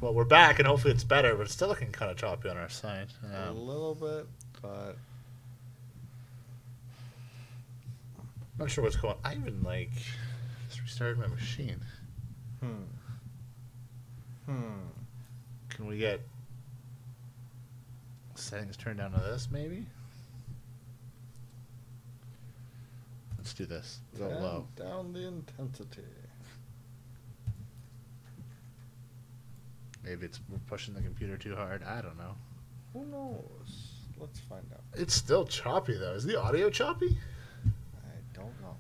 Well, we're back, and hopefully it's better, but it's still looking kind of choppy on our side. A little bit, but... I'm not sure what's going on. I even, just restarted my machine. Can we get settings turned down to this, maybe? Let's do this. Go low. Down the intensity. Maybe we're pushing the computer too hard. I don't know. Who knows? Let's find out. It's still choppy, though. Is the audio choppy? I don't know.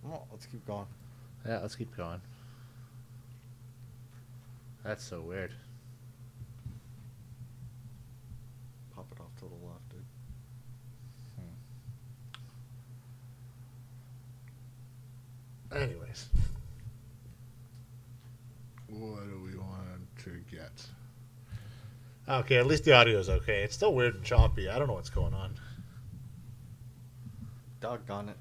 Well, let's keep going. Yeah, let's keep going. That's so weird. Pop it off to the left, dude. Anyways. What do we want to get? Okay, at least the audio is okay. It's still weird and choppy. I don't know what's going on. Doggone it.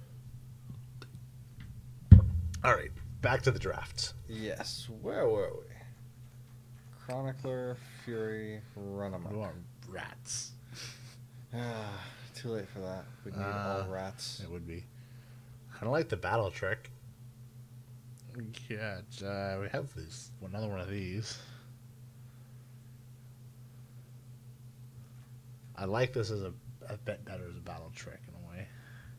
All right, back to the drafts. Yes, where were we? Chronicler, Fury, Runamuck. We want rats. Too late for that. We need all rats. It would be. Kind of like the battle trick. Yeah, we have another one of these. I like this as a bit better as a battle trick in a way.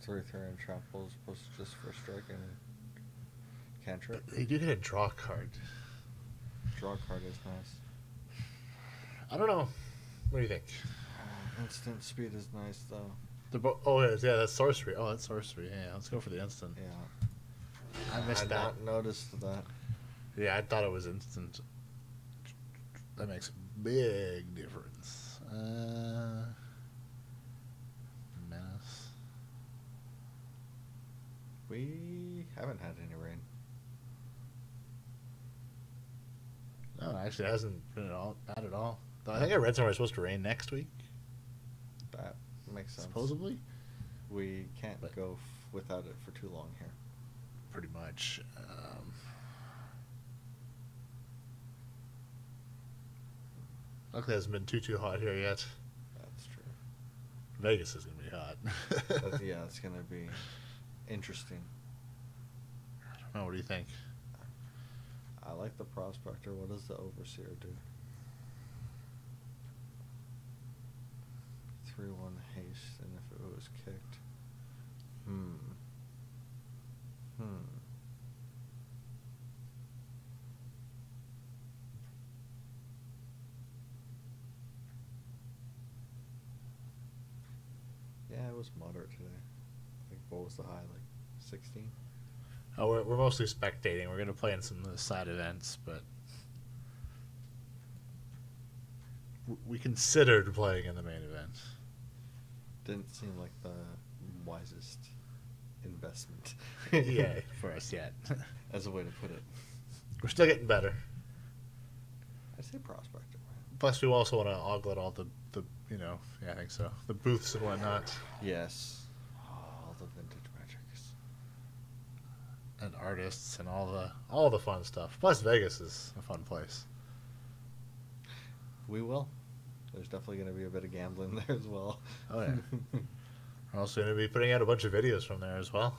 3/3 and trample as opposed to just for strike and cantrip. But you get a draw card. Draw card is nice. I don't know. What do you think? Instant speed is nice though. Yeah, that's sorcery. Oh, that's sorcery. Yeah, let's go for the instant. Yeah. I missed that. I not noticed that. Yeah, I thought it was instant. That makes a big difference. Menace. We haven't had any rain. No, actually, it hasn't been bad at all. Though I think I read somewhere it's supposed to rain next week. That makes sense. Supposedly. We can't go without it for too long here. Pretty much. Luckily, it hasn't been too hot here yet. That's true. Vegas is going to be hot. Yeah, it's going to be interesting. I don't know. What do you think? I like the Prospector. What does the Overseer do? 3/1 haste, and if it was kicked. Yeah, it was moderate today. I think, what was the high, like 16? Oh, we're mostly spectating. We're going to play in some of the side events, but we considered playing in the main event. Didn't seem like the wisest investment. Yeah, for us yet. As a way to put it. We're still getting better. I say Prospector. Plus, we also want to ogle at all the yeah, I think so. The booths and whatnot. Yes. All the vintage magics. And artists and all the fun stuff. Plus, Vegas is a fun place. We will. There's definitely going to be a bit of gambling there as well. Oh, yeah. We're also going to be putting out a bunch of videos from there as well.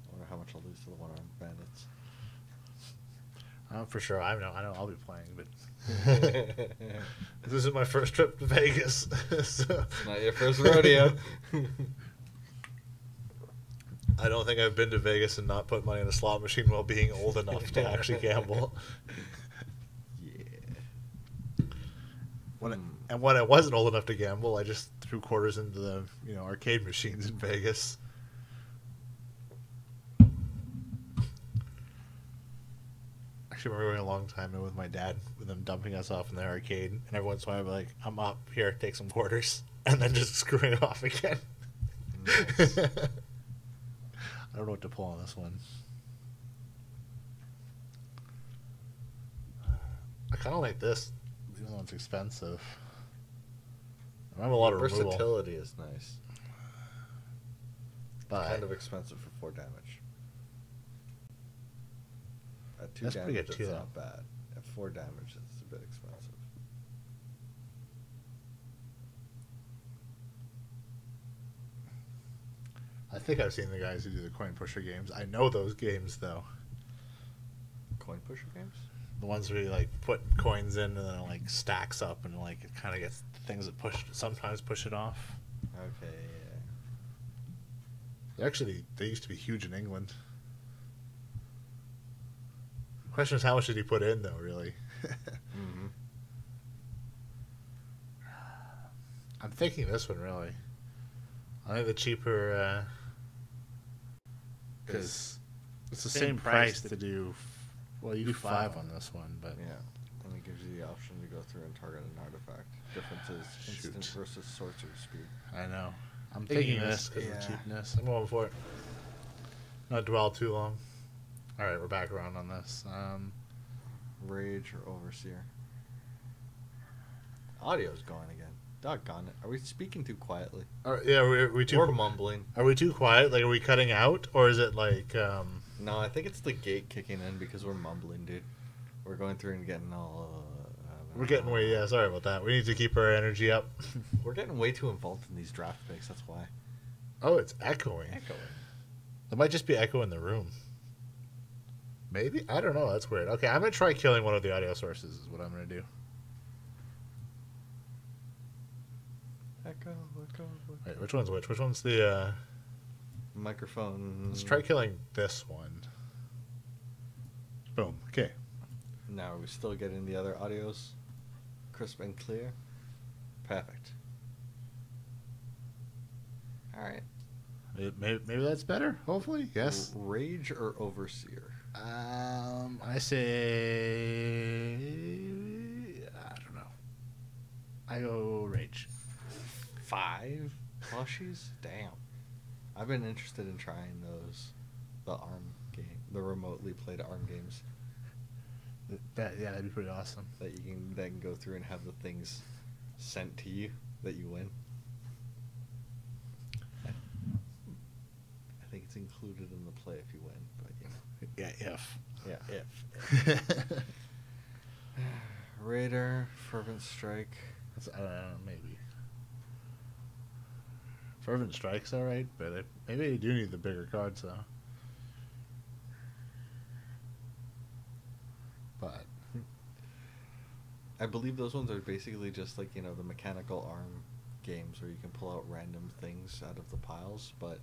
I wonder how much I'll lose to the one-armed bandits. For sure. I know I'll be playing, but this isn't my first trip to Vegas. So Not your first rodeo. I don't think I've been to Vegas and not put money in a slot machine while being old enough to actually gamble. Yeah. And when I wasn't old enough to gamble, I just threw quarters into the arcade machines in Vegas. Actually, I remember going a long time ago with my dad, with them dumping us off in the arcade, and every once in a while I'd be like, "I'm up here, take some quarters," and then just screwing it off again. Nice. I don't know what to pull on this one. I kind of like this, even though it's expensive. I have a lot of removal. Versatility is nice. But Kind of expensive for 4 damage. At 2 That's pretty damage, good too, it's though. not bad. At 4 damage, it's a bit expensive. I think I've seen the guys who do the coin pusher games. I know those games though. Coin pusher games? The ones where you like put coins in and then it like stacks up and like it kind of gets things that sometimes push it off. Okay, yeah. Actually, they used to be huge in England. Question is, how much did he put in though? Really? Mm-hmm. I'm thinking this one really. I think the cheaper, because it's the same price to do. Well, you do 5 on this one, but Yeah, and it gives you the option to go through and target an artifact. Difference is instant versus sorcerer speed. I know. I'm thinking this because of the cheapness. I'm going for it. Not dwell too long. All right, we're back around on this. Rage or Overseer? Audio's going again. Doggone it. Are we speaking too quietly? Yeah, are we too? We're mumbling. Are we too quiet? Like, are we cutting out, or is it like? No, I think it's the gate kicking in because we're mumbling, dude. We're going through and getting all. We're getting way. Yeah, sorry about that. We need to keep our energy up. We're getting way too involved in these draft picks. That's why. Oh, it's echoing. It might just be echo in the room. Maybe, I don't know. That's weird. Okay, I'm gonna try killing one of the audio sources. Is what I'm gonna do. Echo. Wait, which one's which? Which one's the microphone? Let's try killing this one. Boom. Okay. Now are we still getting the other audios crisp and clear? Perfect. All right. Maybe that's better. Hopefully, yes. Rage or Overseer? I say I don't know. I go Rage. 5 plushies? Damn. I've been interested in trying those, the ARM game, the remotely played ARM games. That'd be pretty awesome. That you can then go through and have the things sent to you that you win. I think it's included in the play if you win, but you know. Yeah, if. Yeah, if. Raider, Fervent Strike. Maybe. Fervent Strike's alright, but maybe you do need the bigger cards, though. But I believe those ones are basically just like, you know, the mechanical arm games where you can pull out random things out of the piles, but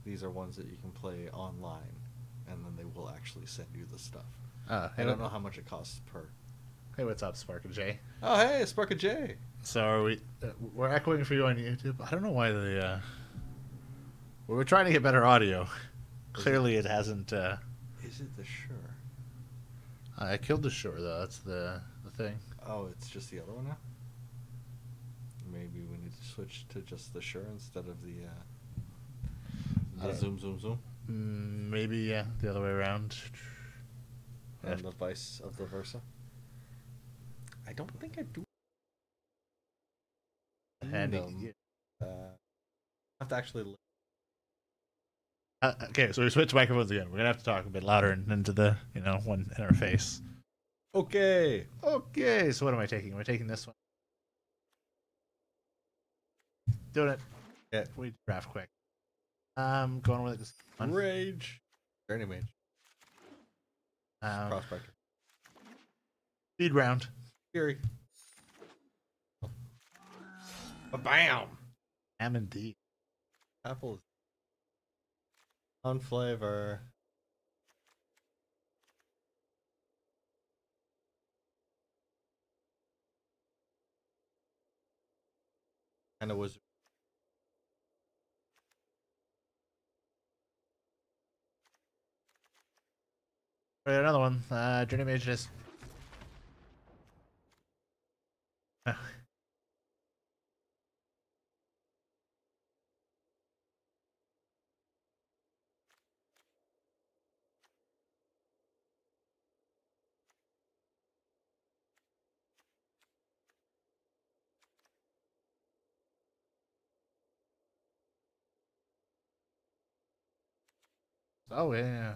these are ones that you can play online, and then they will actually send you the stuff. I don't know how much it costs per. Hey, what's up, Spark and J? Oh, hey, Spark and J. So are we? We're echoing for you on YouTube. I don't know why the. We're trying to get better audio. Clearly, it hasn't. Is it the Shure? I killed the Shure though. That's the thing. Oh, it's just the other one now. Maybe we need to switch to just the Shure instead of the zoom. Maybe yeah, the other way around. And the vice of the versa. I don't think I do. Handy. I have to actually. Okay, so we switch microphones again. We're gonna have to talk a bit louder and into the one in our face. Okay. So what am I taking? Am I taking this one? Doing it. Yeah. We draft quick. Going with this one. Rage. Journey Mage. Prospector. Speed round. Fury. Bam. Am indeed. Apples. On flavor. And a wizard. Right, another one. Journey Mage just. Oh yeah.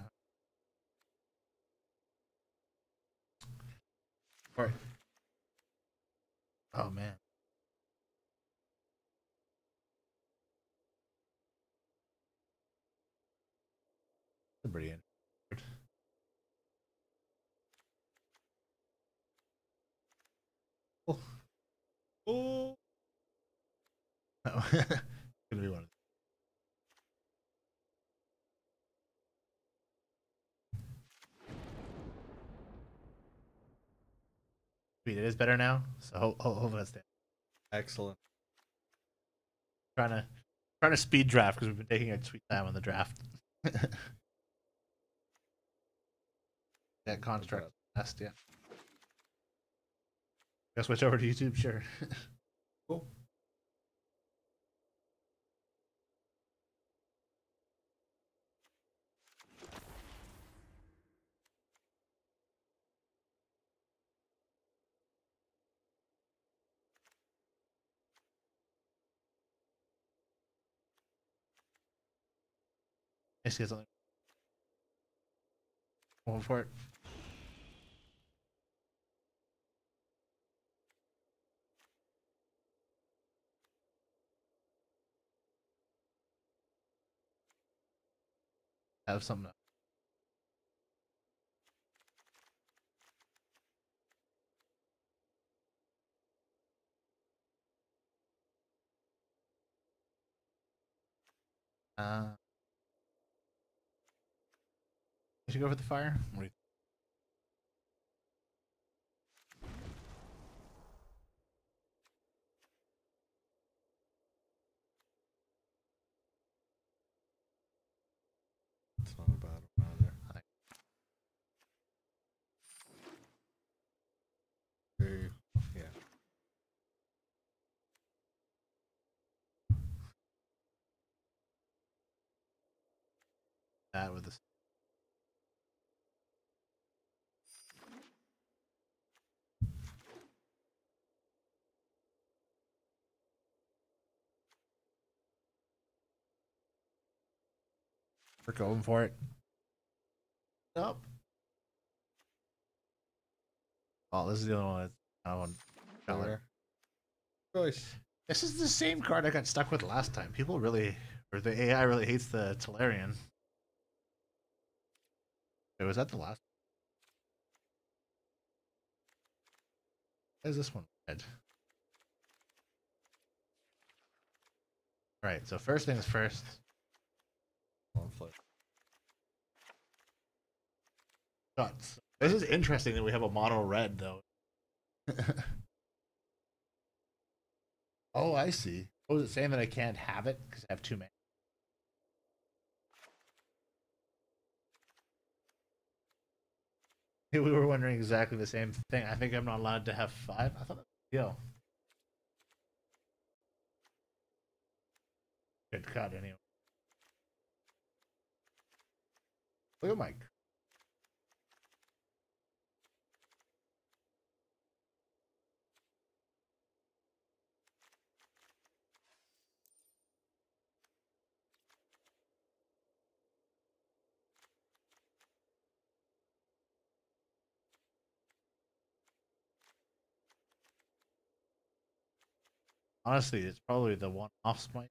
pretty interesting. Oh, oh. No. Gonna be one of It is better now, so hopefully that's it. Excellent. Trying to trying to speed draft because we've been taking a sweet time on the draft. That construct last, yeah. I'll switch over to YouTube, sure. Cool. I see something. Going for it. Have something. You should go for the fire. What do you It's not a bad one either. think? Very, yeah. That with this. We're going for it. Nope. Oh, this is the only one. I don't want color. Choice. This is the same card I got stuck with last time. People really, or the AI really hates the Tolarian. Wait, was that the last? Why is this one red? All right. So first things first. Conflict. Shots. This is interesting that we have a mono red though. Oh, I see. Oh, is it saying that I can't have it because I have too many? We were wondering exactly the same thing. I think I'm not allowed to have 5. I thought that was a deal. Good cut anyway. Look at Mike. Honestly, it's probably the one-off smite.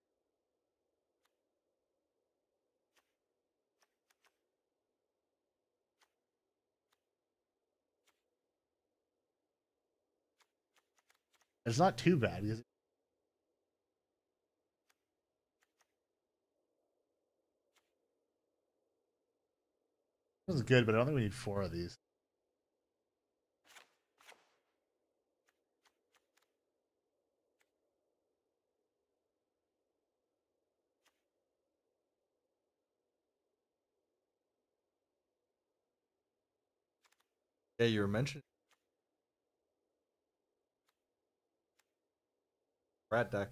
It's not too bad because it was good, but I don't think we need 4 of these. Yeah, you were mentioning Brad deck.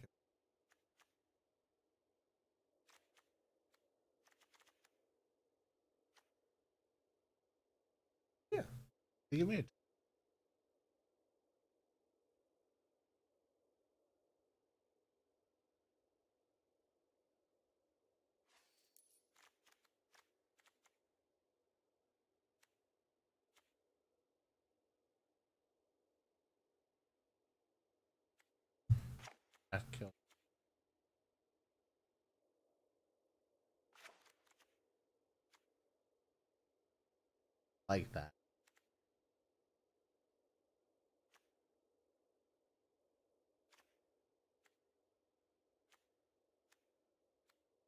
Yeah, give me it. Kill. like that.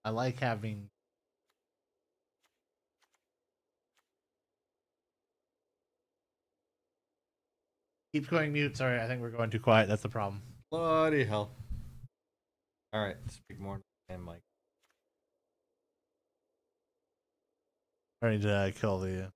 I like having. Keep going mute. Sorry, I think we're going too quiet. That's the problem. Bloody hell. Alright, speak more and Mike. I need to kill the.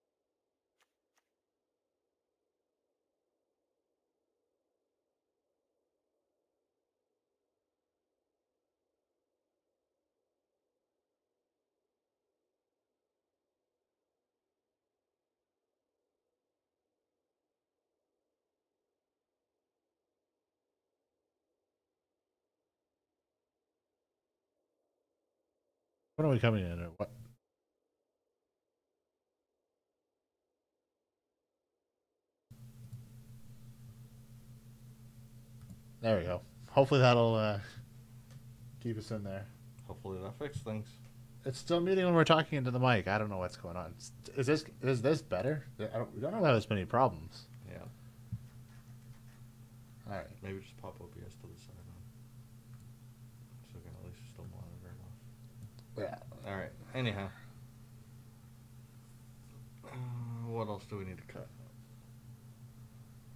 When are we coming in? Or what? There we go. Hopefully that'll keep us in there. Hopefully that fixed things. It's still muting when we're talking into the mic. I don't know what's going on. Is this better? We don't have as many problems. Yeah. All right. Maybe just pop OBS to the side. So we can at least still monitor it off. Yeah. Alright, anyhow. What else do we need to cut?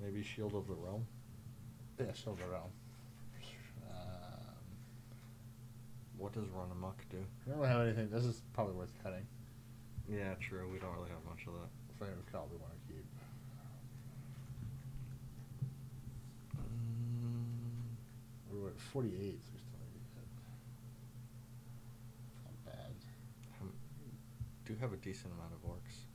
Maybe Shield of the Realm? Yeah, Shield of the Realm. What does Run Amok do? We don't really have anything. This is probably worth cutting. Yeah, true. We don't really have much of that. Flame of Cal we want to keep. We're at 48, so we still need to cut. Not bad. Do have a decent amount of orcs.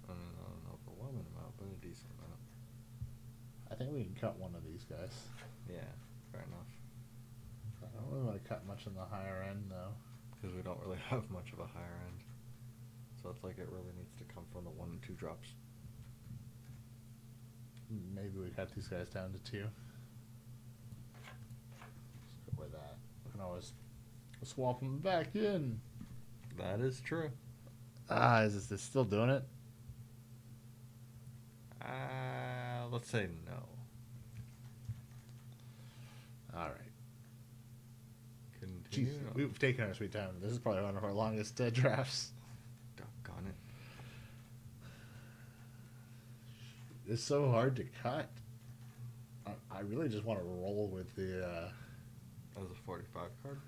I mean, not an overwhelming amount, but a decent amount. I think we can cut one of these guys. Yeah, fair enough. I don't really want to cut much in the higher end, though. Because we don't really have much of a higher end. So it's like it really needs to come from the 1 and 2 drops. Maybe we cut these guys down to 2. Let's go with that. We can always swap them back in. That is true. Is this still doing it? Let's say no. All right. Continue. Jeez, we've taken our sweet time. This is probably one of our longest drafts. Doggone it. It's so hard to cut. I really just want to roll with the. As a 45 card?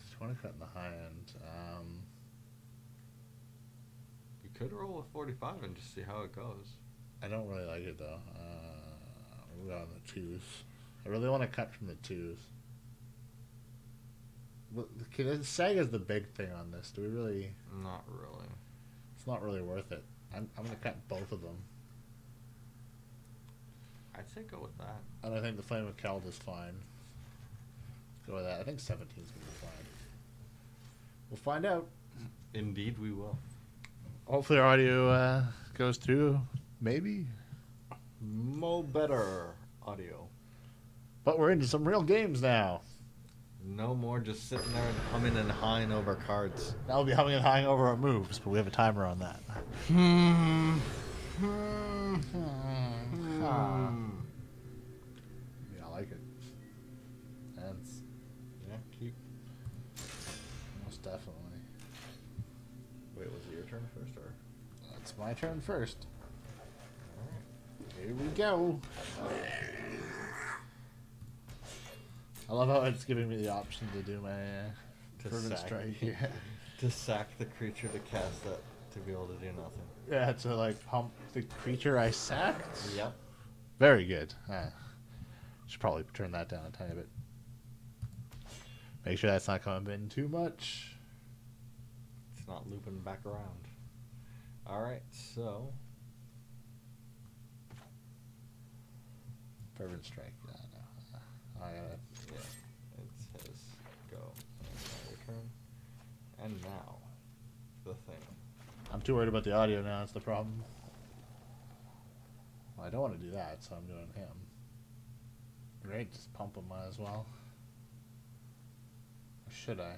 Just want to cut in the high end. You could roll with 45 and just see how it goes. I don't really like it though. We're on the 2s. I really want to cut from the 2s. Saga's the big thing on this. Do we really? Not really. It's not really worth it. I'm going to cut both of them. I'd say go with that. And I think the Flame of Keld is fine. Go with that. I think 17 is going to be fine. We'll find out. Indeed, we will. Hopefully our audio goes through. Maybe. Mo better audio. But we're into some real games now. No more just sitting there and humming and hawing over cards. Now we'll be humming and hawing over our moves, but we have a timer on that. Yeah, I like it. Hence. Yeah, keep. Most definitely. Wait, was it your turn first, or? It's my turn first. Alright. Here we go. I love how it's giving me the option to do my fervent strike. Yeah. To sack the creature to cast that to be able to do nothing. Yeah, to like pump the creature I sacked. Yep. Very good. Should probably turn that down a tiny bit. Make sure that's not coming in too much. It's not looping back around. Alright, so. Fervent strike. I gotta. Yeah, it says go. Your turn. And now, the thing. I'm too worried about the audio now. That's the problem. Well, I don't want to do that, so I'm doing him. Great, just pump him. Might as well. should I?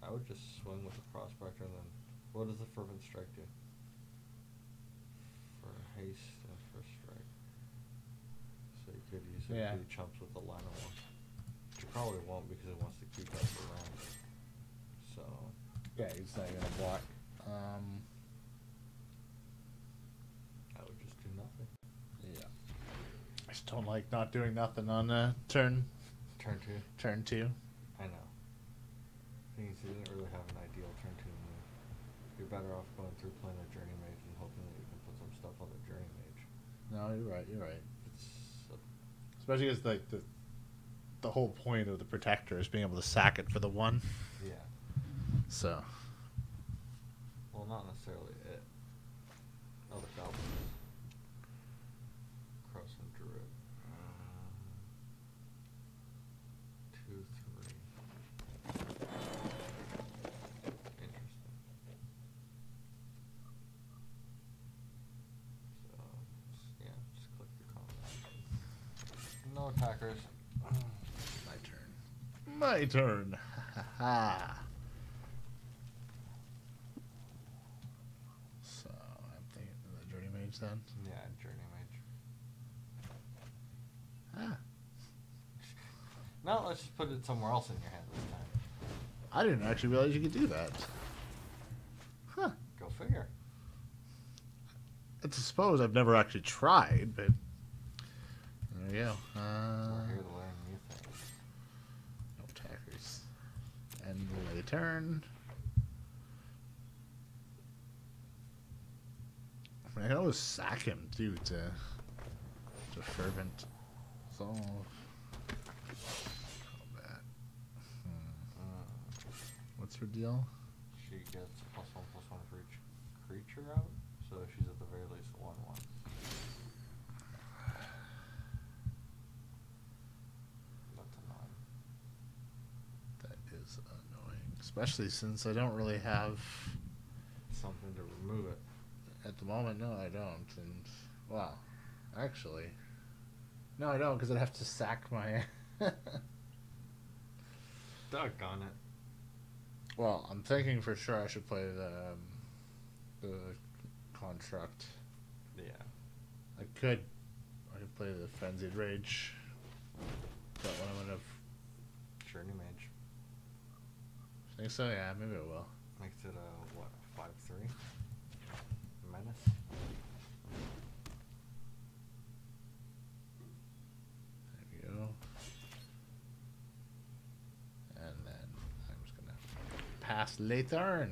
I would just swing with the prospector and then... What does the Fervent Strike do? For haste and for strike. So you could use it if he chumps with the line of one. Which you probably won't because it wants to keep that for round. So... Yeah, he's not going to block. I would just do nothing. Yeah. I just don't like not doing nothing on turn 2. I know. Thing is, he didn't really have an ideal turn 2 move. You're better off going through playing a Journey Mage and hoping that you can put some stuff on the Journey Mage. No, you're right. It's especially as like the whole point of the Protector is being able to sack it for the 1. Yeah. So. Well, not necessarily it. Oh, the Goblins. Cross and Druid. 2, 3. Interesting. So, yeah, just click the combination. No attackers. My turn. Ha. So, I'm thinking of the Journey Mage then. Yeah, Journey Mage. Ah. No, let's just put it somewhere else in your hand this time. I didn't actually realize you could do that. Huh. Go figure. I suppose I've never actually tried, but there you go. We're here to learn new things. No attackers. And delay turn. I mean, I can always sack him too to Fervent. So combat. What's her deal? She gets +1/+1 for each creature out, so she's at the very least 1/1. That's annoying. That is annoying, especially since I don't really have Something to remove it. at the moment. No, I don't. And well, actually, no, I don't because I'd have to sack my. Doggone it. Well, I'm thinking for sure I should play the construct. Yeah. I could play the Frenzied Rage. That one I would have. Journey Mage. Think so? Yeah, maybe I will. Makes it a, what, 5/3? Menace? There we go. And then I'm just going to pass later.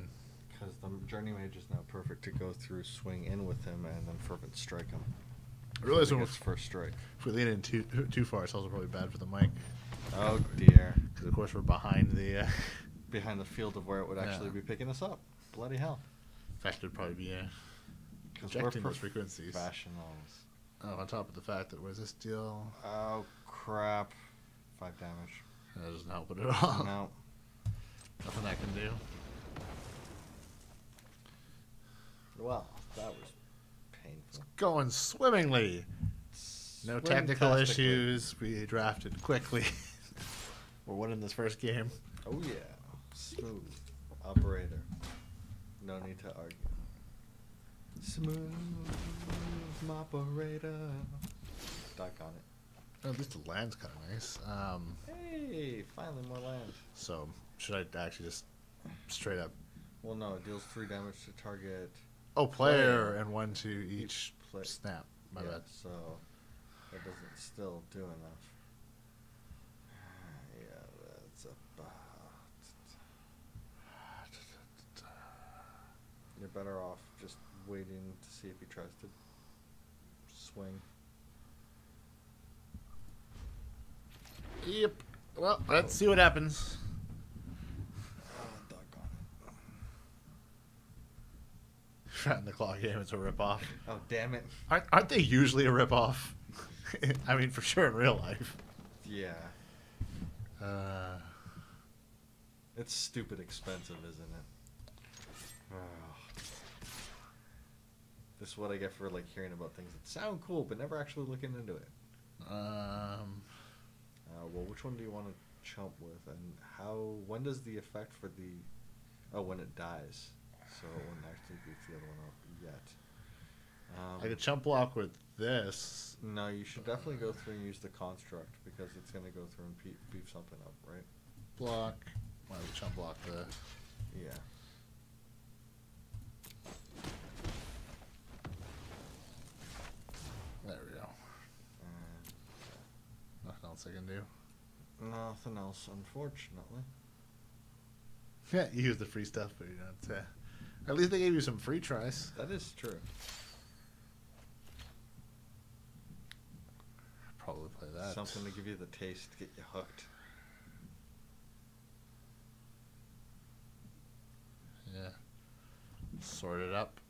Because the Journey Mage is now perfect to go through, swing in with him, and then Fervent Strike him. I realize when it's first strike. if we lean in too far, it's also probably bad for the mic. Oh dear. Because of course we're behind the. Behind the field of where it would actually be picking us up. Bloody hell. In fact, it'd probably be Because projecting those frequencies. professionals. Oh, on top of the fact that was this deal? Oh crap! 5 damage. That doesn't help it at all. No. Nothing I can do. Well, that was painful. Going swimmingly. No technical Swim-tastically. issues. We drafted quickly. We're winning this first game. Oh yeah. Smooth. Operator. No need to argue. Smooth operator. Doc on it. At least the land's kind of nice. Hey, finally more land. So, should I actually just straight up... Well, no, it deals 3 damage to target. Oh, player and 1 to each play. snap. My Yeah, bad. so that doesn't still do enough. Yeah, that's about... You're better off just waiting to see if he tries to swing. Yep. Well, let's see what happens. Oh, doggone it. Right in the claw game, it's a ripoff. Oh, damn it. Aren't they usually a ripoff? I mean, for sure in real life. Yeah. It's stupid expensive, isn't it? Oh. This is what I get for like hearing about things that sound cool, but never actually looking into it. Well, which one do you want to chump with, and how? When does the effect for the? Oh, when it dies. So it wouldn't actually beat the other one up yet. I could chump block with this. No, you should definitely go through and use the construct because it's gonna go through and beef something up, right? Block. Why would chump block this? Yeah. There we go. And Nothing else I can do. nothing else, unfortunately. Yeah, you use the free stuff, but you don't. At least they gave you some free tries. That is true. Probably play that. Something to give you the taste, to get you hooked. Yeah. Sort it up.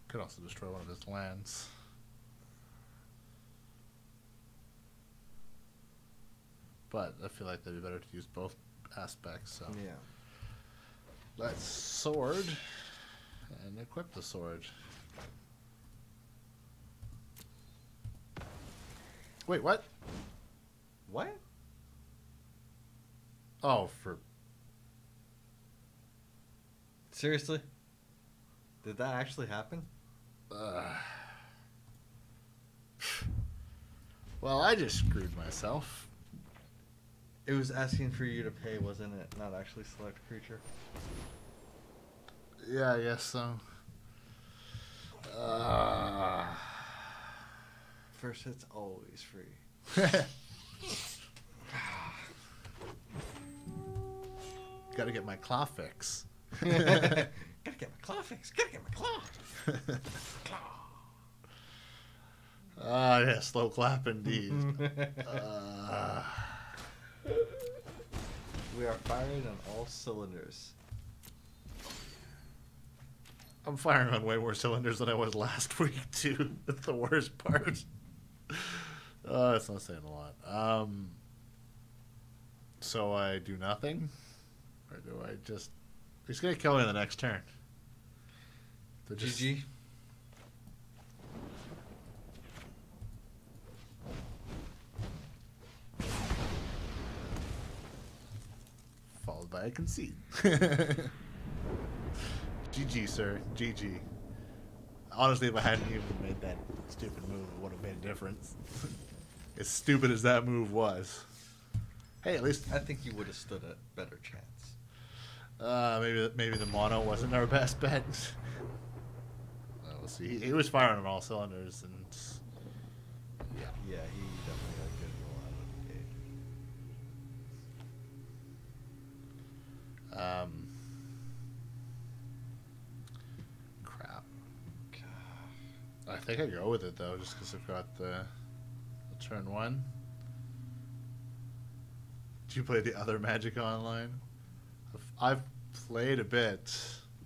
Could also destroy one of his lands. But I feel like that'd be better to use both aspects. So Yeah. let's sword and equip the sword. Wait, what? What? Oh, for Seriously? Did that actually happen? well, I just screwed myself. It was asking for you to pay, wasn't it? Not actually select creature. Yeah, I guess so. First hit's always free. Gotta get my claw fix. Gotta get my claw fixed. Gotta get my claw. Ah, yeah, slow clap indeed. We are firing on all cylinders. I'm firing on way more cylinders than I was last week, too. That's the worst part. That's not saying a lot. So I do nothing? Or do I just... He's going to kill me in the next turn. So just... GG. Followed by a concede. GG, sir. GG. Honestly, if I hadn't even made that stupid move, it would have made a difference. As stupid as that move was. Hey, at least... I think you would have stood a better chance. Maybe the mono wasn't our best bet. Well, let's see. He was firing on all cylinders, and... Yeah. Yeah, he definitely got a good roll out of the gate. Crap. I think I go with it, though, just because I've got the turn one. Do you play the other Magic Online? I've played a bit.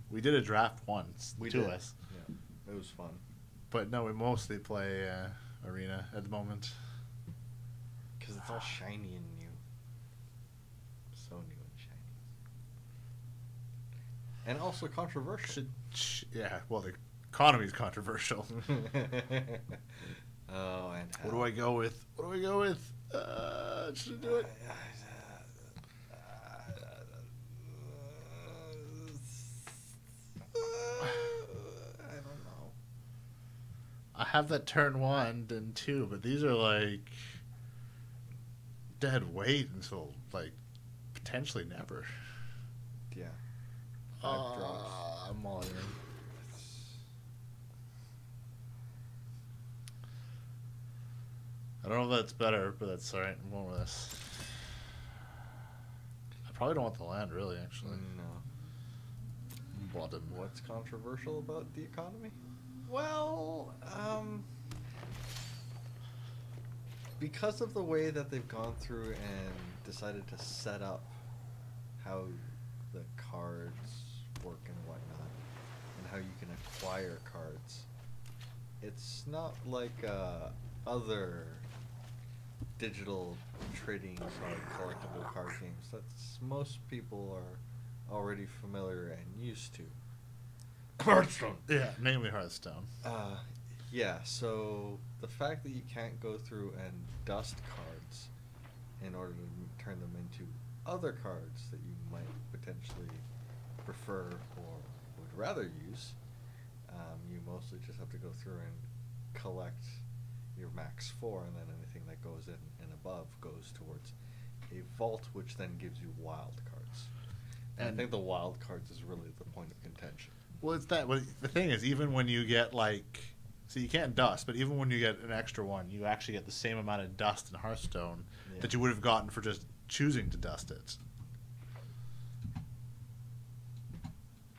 We did a draft once. We two did. of us. Yeah, it was fun. But no, we mostly play Arena at the moment. Because it's all shiny and new. So new and shiny. And also controversial. Yeah, well, the economy's controversial. Oh, and What do I go with? Should I do it? I don't know. I have that turn 1 and 2, but these are like dead weight until like potentially never. Yeah. 5 drops. I'm all in. I don't know if that's better, but that's alright. I'm going with this. I probably don't want the land, really, actually. No. Bottom. What's controversial about the economy? Well, because of the way that they've gone through and decided to set up how the cards work and whatnot, and how you can acquire cards, it's not like other digital trading collectible card games that's most people are already familiar and used to. Hearthstone. Yeah, namely Hearthstone. Yeah, so the fact that you can't go through and dust cards in order to turn them into other cards that you might potentially prefer or would rather use, you mostly just have to go through and collect your max 4, and then anything that goes in and above goes towards a vault, which then gives you wild cards. And I think the wild cards is really the point of contention. Well, it's that. Well, the thing is, even when you get like, so you can't dust, but even when you get an extra one, you actually get the same amount of dust in Hearthstone that you would have gotten for just choosing to dust it.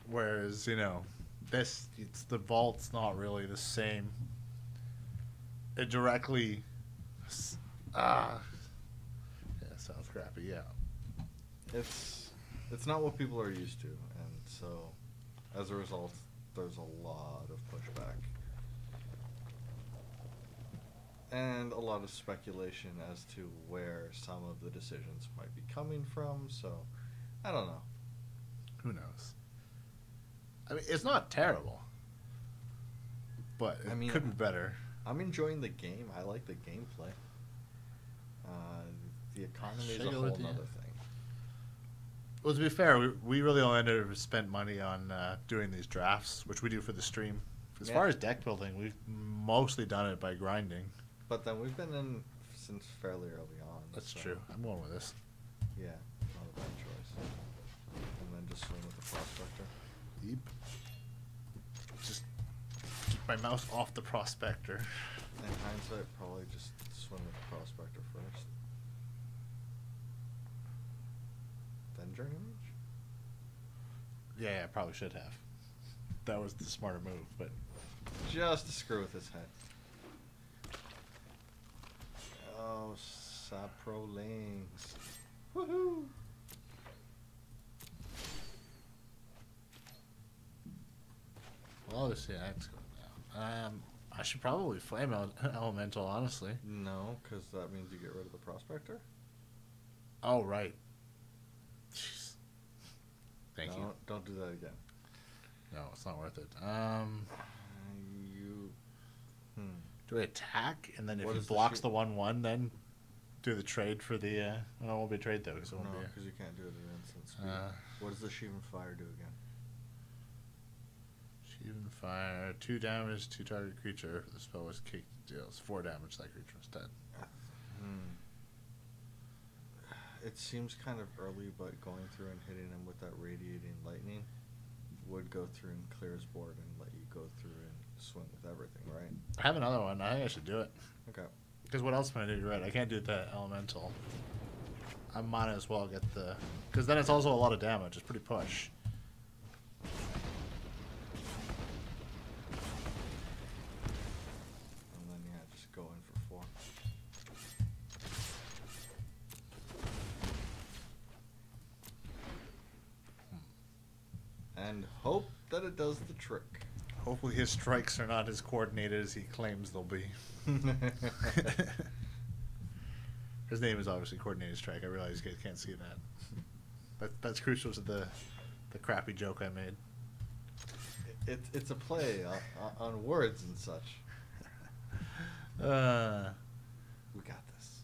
Whereas, you know, the vault's not really the same. It directly, yeah, sounds crappy. Yeah, it's not what people are used to, and so as a result, there's a lot of pushback and a lot of speculation as to where some of the decisions might be coming from. So I don't know. Who knows? I mean, it's not terrible, but it could be better. I'm enjoying the game. I like the gameplay. The economy is a whole other thing. Well, to be fair, we really only ended up spent money on doing these drafts, which we do for the stream. As far as deck building, we've mostly done it by grinding. But then we've been in since fairly early on. That's true. I'm going with this. Yeah, not a bad choice. And then just swing with the prospector. Yep. Just keep my mouse off the prospector. In hindsight, probably just swing with the prospector first. Then Journey Mage? Yeah, I probably should have. That was the smarter move, but... Just to screw with his head. Oh, Saprolings. Woohoo! Well, obviously, that's going now. I should probably flame elemental, honestly. No, because that means you get rid of the prospector. Oh, right. Jeez. Thank you. Don't do that again. No, it's not worth it. Do I attack, and then if he blocks the 1/1, then do the trade for the... well, it won't be a trade, though, because it won't be... No, because you can't do it at instant speed. What does the Sheevan Fire do again? Sheevan Fire, 2 damage to target creature. The spell was kicked, deals 4 damage to that creature instead. It seems kind of early, but going through and hitting him with that Radiating Lightning would go through and clear his board and let you go through and swing with everything, right? I have another one. I think I should do it. Okay. Because what else am I going to do? Right, I can't do the elemental. I might as well get the... Because then it's also a lot of damage. It's pretty push. And then, yeah, just go in for 4. And hope that it does the trick. Hopefully his strikes are not as coordinated as he claims they'll be. His name is obviously Coordinated Strike. I realize you guys can't see that. That's crucial to the crappy joke I made. It's a play on words and such. We got this.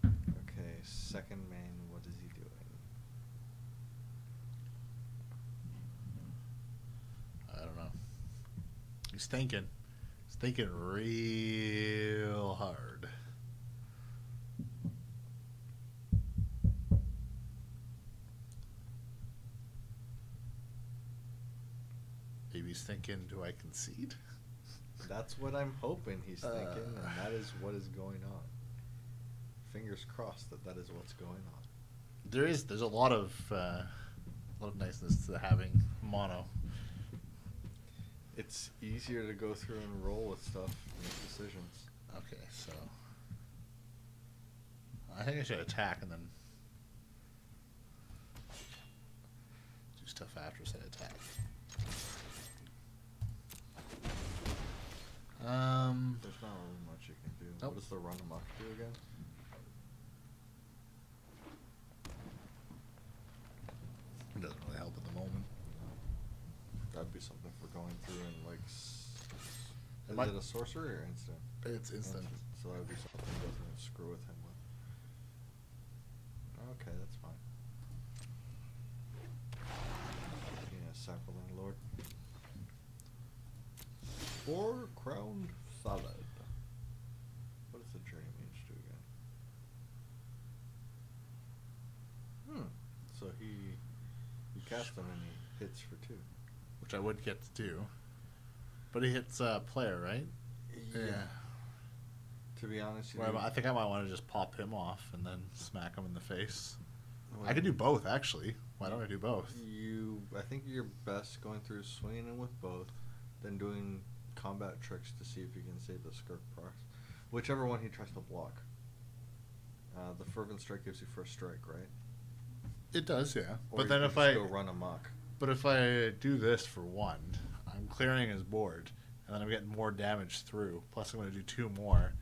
Okay, second man, what is he doing? I don't know. He's thinking. He's thinking real hard. Maybe he's thinking, do I concede? That's what I'm hoping he's thinking, and that is what is going on. Fingers crossed that is what's going on. There's a lot of niceness to having mono. It's easier to go through and roll with stuff and make decisions. Okay, so I think I should attack and then do stuff after said attack. There's not really much you can do. Nope. What does the run amok do again? It doesn't really help at the moment. That'd be something for going through and like. Is Might- it a sorcery or instant? It's instant. So that would be something to go through and screw with him with. Okay, that's fine. Yeah, Sapperling Lord. 4-crowned salad. What does the journey mage do again? So you cast him and he hits for 2. Which I would get to do. But he hits player, right? Yeah. To be honest, Well, I think I might want to just pop him off and then smack him in the face. Well, I could do both, actually. Why don't I do both? I think you're best going through swinging in with both, then doing combat tricks to see if you can save the Skirk procs. Whichever one he tries to block. The Fervent Strike gives you first strike, right? It does, yeah. Or But you then could if just I go run amok. But if I do this for 1, I'm clearing his board, and then I'm getting more damage through. Plus, I'm going to do 2 more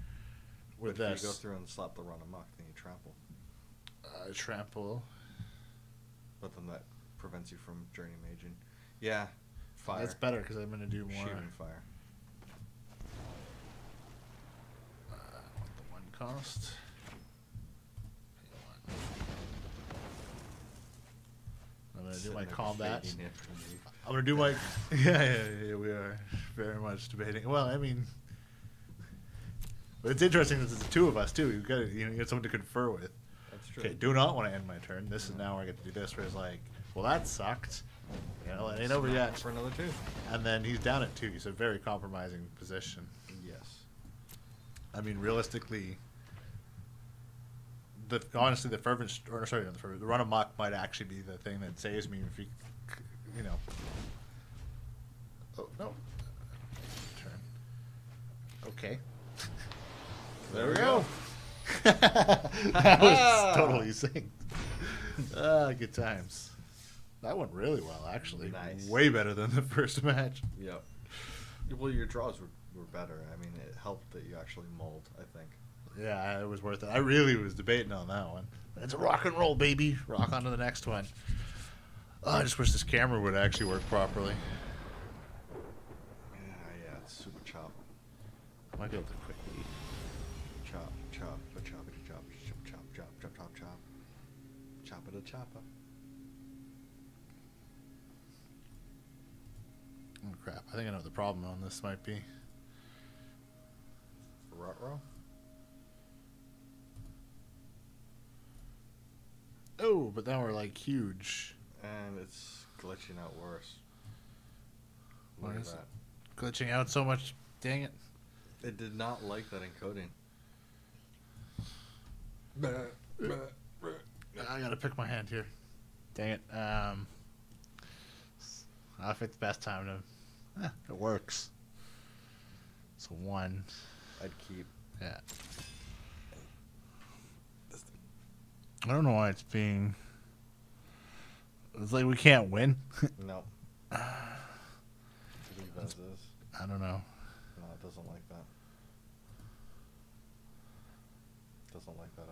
with But this. if you go through and slap the run amok, then you trample. Trample. But then that prevents you from journey maging. Yeah, fire. That's better because I'm going to do more. Shooting fire. The 1 cost. Pay 1. I'm going to do my combat. I'm going to do my... Yeah, we are very much debating. Well, I mean... But it's interesting that there's the 2 of us, too. You get someone to confer with. That's true. Okay, do not want to end my turn. This is now where I get to do this, where it's like, well, that sucked. You know, it ain't over yet. For another 2. And then he's down at 2. He's a very compromising position. Yes. I mean, realistically... honestly, the fervent, or sorry, not the fervent, the run amok might actually be the thing that saves me if you know. Oh no. Turn. Okay. There we go. That was totally synced. Good times. That went really well, actually. Nice. Way better than the first match. Yep. Well, your draws were better. I mean, it helped that you actually mulled, I think. Yeah, it was worth it. I really was debating on that one. It's a rock and roll, baby. Rock on to the next one. Oh, I just wish this camera would actually work properly. Yeah, it's super chop. I might be able to quickly. Chop, chop, a choppity chop, chop, chop, chop, chop, chop, chop. Chop it a choppa. Oh, crap. I think I know what the problem on this might be. Ruh-roh? Oh, but now we're like huge. And it's glitching out worse. Look Why at is that. Glitching out so much. Dang it. It did not like that encoding. I gotta pick my hand here. Dang it. I think the best time to... it works. It's a 1. I'd keep. Yeah. I don't know why it's being... It's like we can't win. No. Leave as is. I don't know. No, it doesn't like that. Doesn't like that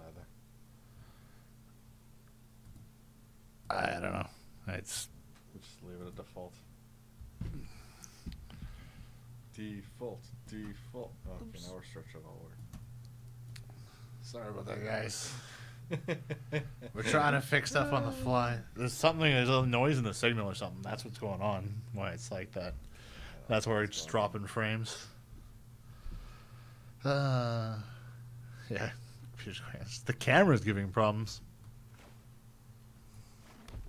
either. I don't know. It's... We'll just leave it at default. Default. Okay, Oops. now we're stretching all over. Sorry about that, guys. We're trying to fix stuff on the fly. There's a noise in the signal or something. That's what's going on. Why it's like that. That's where it's dropping frames. Yeah. The camera's giving problems.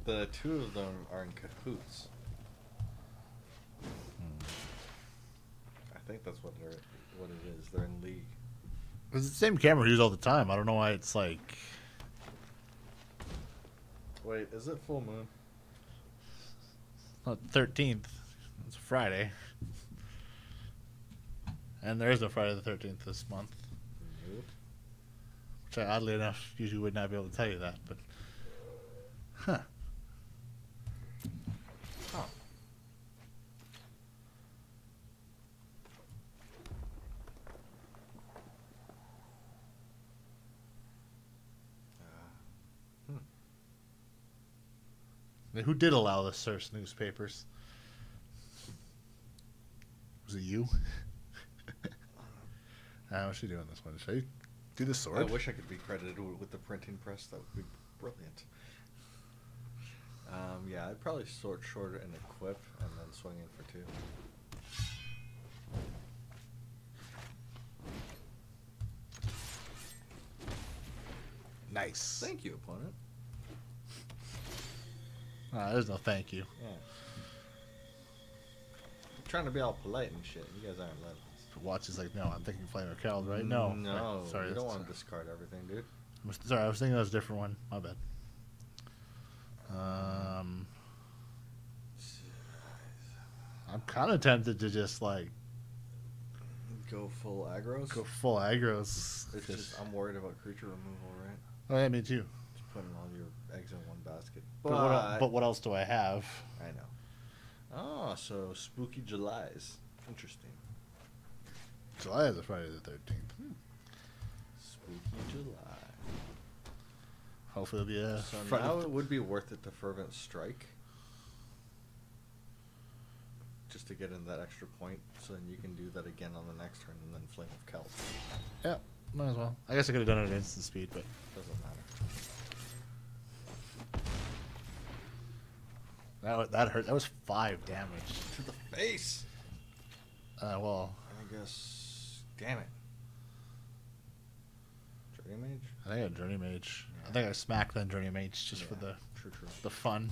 The 2 of them are in cahoots. I think that's what it is. They're in league. It's the same camera we use all the time. I don't know why it's like... Wait, is it full moon? Not 13th. It's a Friday. And there is no Friday the 13th this month. Nope. Which I, oddly enough, usually would not be able to tell you that, but... Huh. Huh. Who did allow the source newspapers? Was it you? What's she doing this one? Should I do the sword? I wish I could be credited with the printing press. That would be Brilliant. Yeah, I'd probably sort short and equip, and then swing in for 2. Nice. Thank you, opponent. There's no thank you. Yeah. I'm trying to be all polite and shit. You guys aren't letting us. Watch is like, no, I'm thinking Flame of Keld, right? No. No. Right. Sorry, you don't want to discard everything, dude. Sorry, I was thinking that was a different one. My bad. I'm kind of tempted to just like go full aggros. go full aggros. It's just I'm worried about creature removal, right? Oh yeah, me too. Just putting all your eggs in one basket. But what else do I have? I know. Oh, so spooky Julys. Interesting. July is a Friday the 13th. Spooky July. Hopefully it'll be a So Friday. now it would be worth it to Fervent Strike. Just to get in that extra point, so then you can do that again on the next turn, and then Flame of Keld. Yeah, might as well. I guess I could have done it at instant speed, but Doesn't matter. that hurt. That was 5 damage. To the face! Well, I guess... Damn it. Journey Mage? I think I had Journey Mage. Yeah. I think I smacked then Journey Mage just for the True. the fun.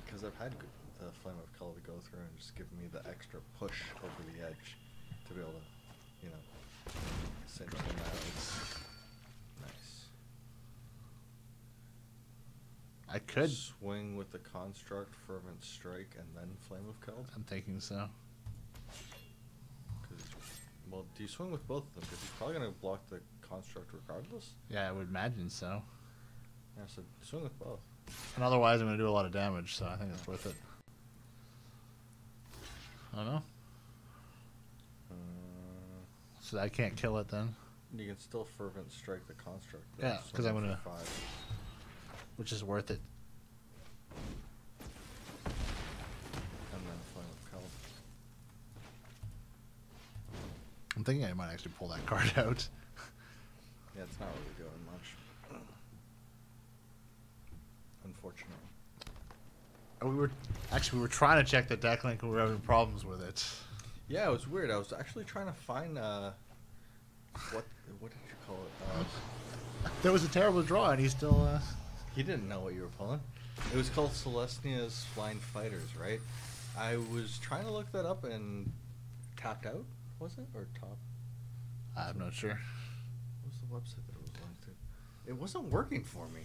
Because I've had the Flame of Keld to go through and just give me the extra push over the edge to be able to, you know, cinch them out. It's nice. I could. Swing with the Construct, Fervent Strike, and then Flame of Keld? I'm thinking so. Well, do you swing with both of them? Because he's probably going to block the Construct regardless. Yeah, I would imagine so. Yeah, so swing with both. And otherwise, I'm going to do a lot of damage, so I think it's worth it. I don't know. So I can't kill it then, You can still Fervent Strike the Construct. though. Yeah, 'cause Swing I'm gonna- for 5. which is worth it. And then Flame of Keld. I'm thinking I might actually pull that card out. Yeah, it's not really doing much. Unfortunately. We were trying to check the deck link and we were having problems with it. Yeah, it was weird. I was actually trying to find what did you call it? There was a terrible draw, and he still. He didn't know what you were pulling. It was called Celestia's Flying Fighters, right? I was trying to look that up and tapped out. Was it or top? I'm not sure. What was the website that it was linked to? It wasn't working for me.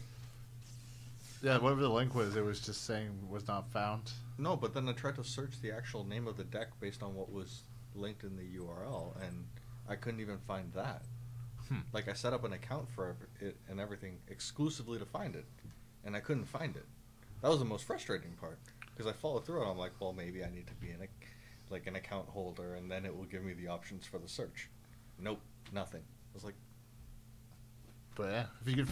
Yeah, whatever the link was, it was just saying was not found. No, but then I tried to search the actual name of the deck based on what was linked in the URL, and I couldn't even find that. Like, I set up an account for it and everything exclusively to find it, and I couldn't find it. That was the most frustrating part, because I followed through and I'm like, well, maybe I need to be an account holder, and then it will give me the options for the search. Nope, nothing. I was like, But yeah, if you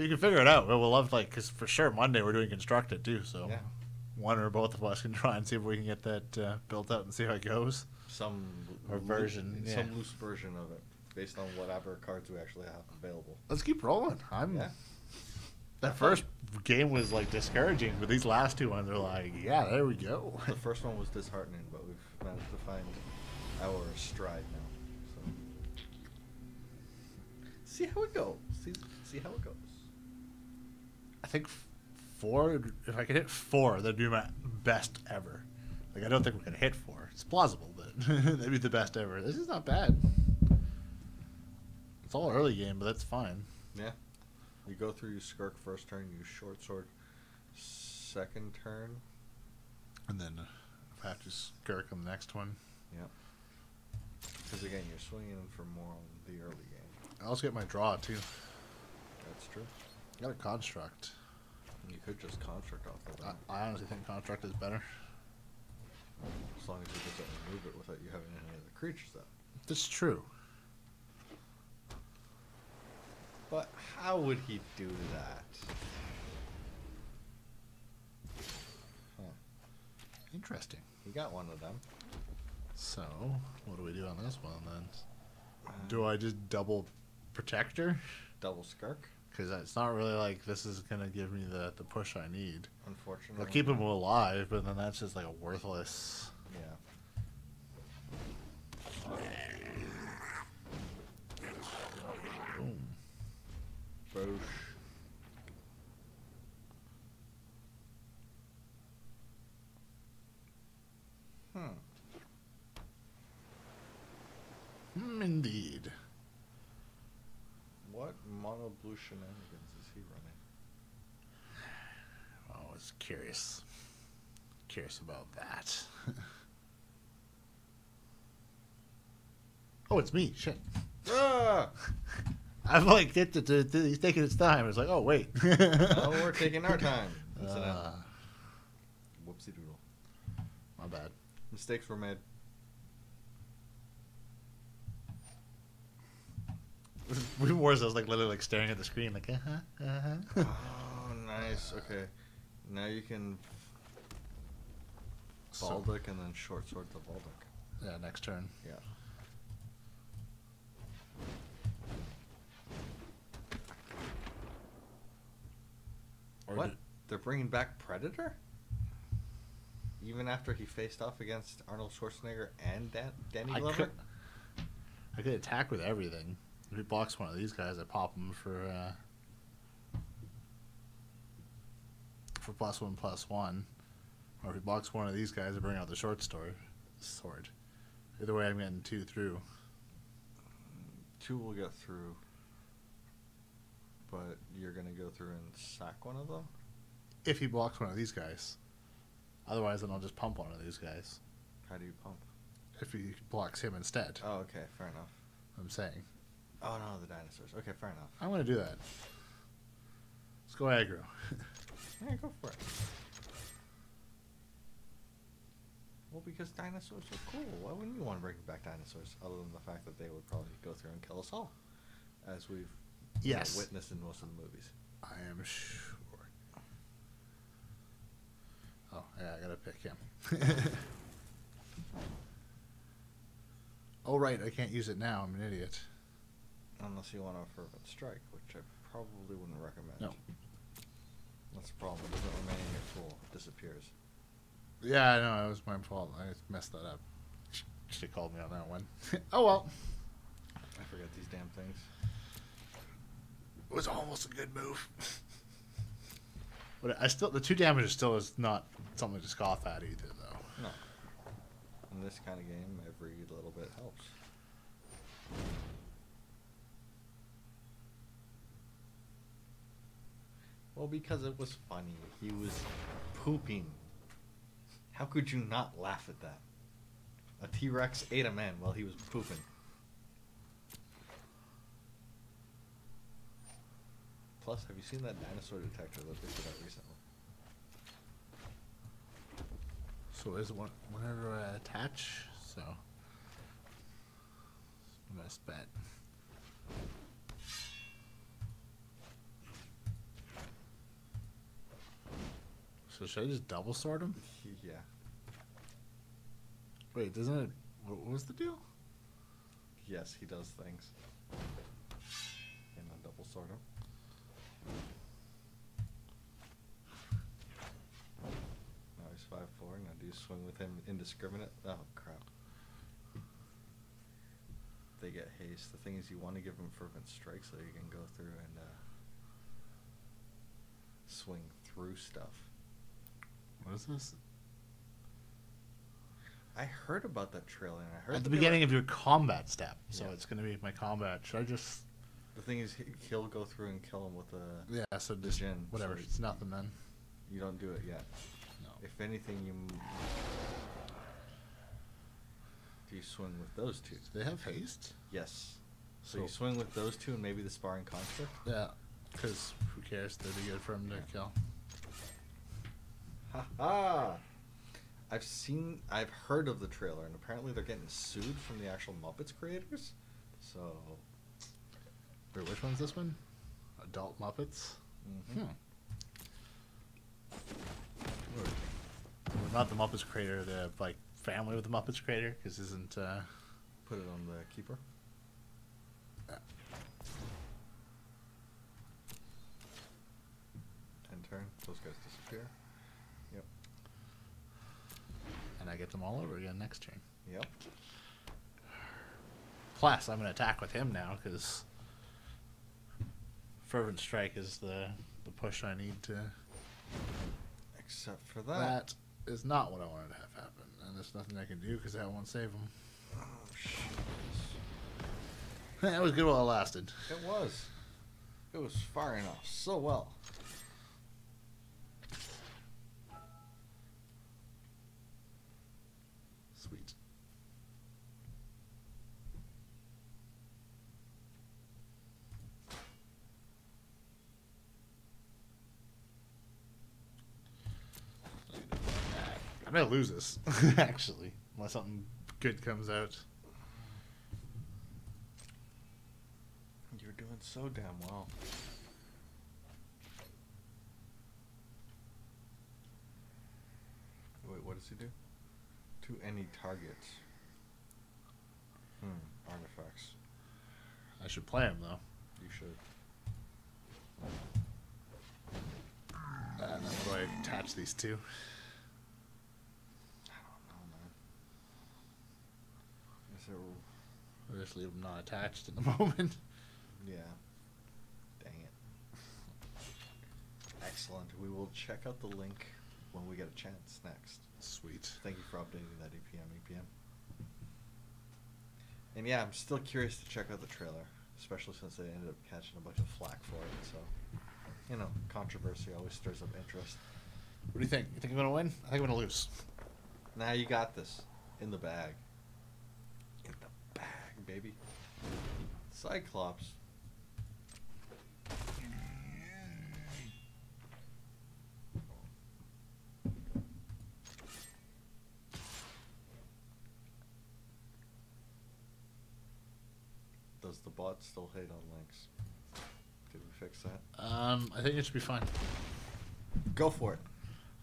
can figure it out, we'll love because for sure Monday we're doing Constructed too. So yeah, one or both of us can try and see if we can get that built out and see how it goes. some version, yeah. some loose version of it, based on whatever cards we actually have available. Let's keep rolling. Yeah. That first game was like discouraging, but these last 2 ones are like, yeah, there we go. The first one was disheartening, but we've managed to find our stride now. So see how it goes. See how it goes. I think 4. If I could hit 4, that'd be my best ever. Like I don't think we're gonna hit 4. It's plausible, but that'd be the best ever. This is not bad. It's all early game, but that's fine. Yeah. You go through, you skirk first turn, you short sword second turn. And then if I have to skirk on the next one. Yep. Because again, you're swinging in for more on the early game. I also get my draw too. That's true. I got a construct. You could just construct off of that. I honestly think construct is better. As long as it doesn't remove it without you having any other creatures up. This is true. But how would he do that? Interesting. He got one of them. So, what do we do on this one then? Do I just double protector? Double Skirk? Because it's not really like this is going to give me the push I need. Unfortunately. I'll keep him alive, but then that's just like a worthless... Yeah. Boom. Boosh. Indeed. What mono blue shenanigans is he running? Oh, I was curious. Curious about that. Oh, it's me. Shit. Ah! I'm like, he's taking his time. It's like, oh, wait. No, we're taking our time. Whoopsie doodle. My bad. Mistakes were made. Even worse, I was like literally like staring at the screen, like, Oh, nice. Okay. Now you can Baldic and then short sword the Baldic. Yeah, next turn. Yeah. Or What? They're bringing back Predator? Even after he faced off against Arnold Schwarzenegger and Danny Glover? I could attack with everything. If he blocks one of these guys, I pop him for +1/+1. Or if he blocks one of these guys, I bring out the sword. Either way, I'm getting 2 through. 2 will get through, but you're going to go through and sack one of them? If he blocks one of these guys. Otherwise, then I'll just pump one of these guys. How do you pump? If he blocks him instead. Oh, okay, fair enough. I'm saying. Oh, no, the dinosaurs. Okay, fair enough. I'm going to do that. Let's go aggro. Yeah, go for it. Well, because dinosaurs are cool. Why wouldn't you want to bring back dinosaurs, other than the fact that they would probably go through and kill us all, as we've witnessed in most of the movies. I am sure. Oh, yeah, I gotta pick him. Oh, right, I can't use it now. I'm an idiot. Unless you want a fervent strike, which I probably wouldn't recommend. No. That's the problem. It doesn't remain in your tool. It disappears. Yeah, I know. It was my fault. I messed that up. She called me on that one. Oh, well. I forget these damn things. It was almost a good move. But the 2 damage still is not something to scoff at either, though. No. In this kind of game, every little bit helps. Well, because it was funny. He was pooping. How could you not laugh at that? A T-Rex ate a man while he was pooping. Plus, have you seen that dinosaur detector that they put out recently? So is one whenever I attach, so best bet. So should I just double sword him? Yeah. Wait, doesn't it? What was the deal? Yes, he does things. And I'll double sword him. Now he's 5'4". Now do you swing with him indiscriminate? Oh, crap. They get haste. The thing is, you want to give him fervent strike so you can go through and swing through stuff. What is this? I heard about that trailer, and I heard At the beginning of your combat step, so Yeah. it's going to be my combat. Should I just? The thing is, he'll go through and kill him with a Yeah, so the just Jin, whatever. so It's nothing then. You don't do it yet. No. If anything, do you swing with those 2? Do they have haste? Yes. So So- you swing with those 2 and maybe the sparring construct? Yeah, because who cares? They'd be good for him to kill. Ha ha! I've heard of the trailer, and apparently they're getting sued from the actual Muppets creators. So. Wait, which one's this one? Adult Muppets? Mm-hmm. Well, not the Muppets creator. They have like family with the Muppets creator? Because isn't Put it on the keeper. End turn. Those guys disappear. Yep. and I get them all over again next turn. Yep. Plus, I'm going to attack with him now because Fervent Strike is the push I need to. Except for that. That is not what I wanted to have happen, and there's nothing I can do because that won't save him. Oh, shit. That was good while it lasted. It was. It was firing off so well. Sweet. I may lose this, actually, unless something good comes out. You're doing so damn well. Wait, what does he do? To any target. Artifacts. I should play him, though. You should. And then what do I attach these to? I don't know, man. Is there... Or just leave them not attached in the moment. Yeah. Dang it. Excellent. We will check out the link when we get a chance next. Sweet. Thank you for updating that EPM. And yeah, I'm still curious to check out the trailer, especially since they ended up catching a bunch of flack for it. So, you know, controversy always stirs up interest. What do you think? You think I'm going to win? I think I'm going to lose. Now you got this. In the bag. In the bag, baby. Cyclops. Does the bot still hate on links? Did we fix that? I think it should be fine. Go for it.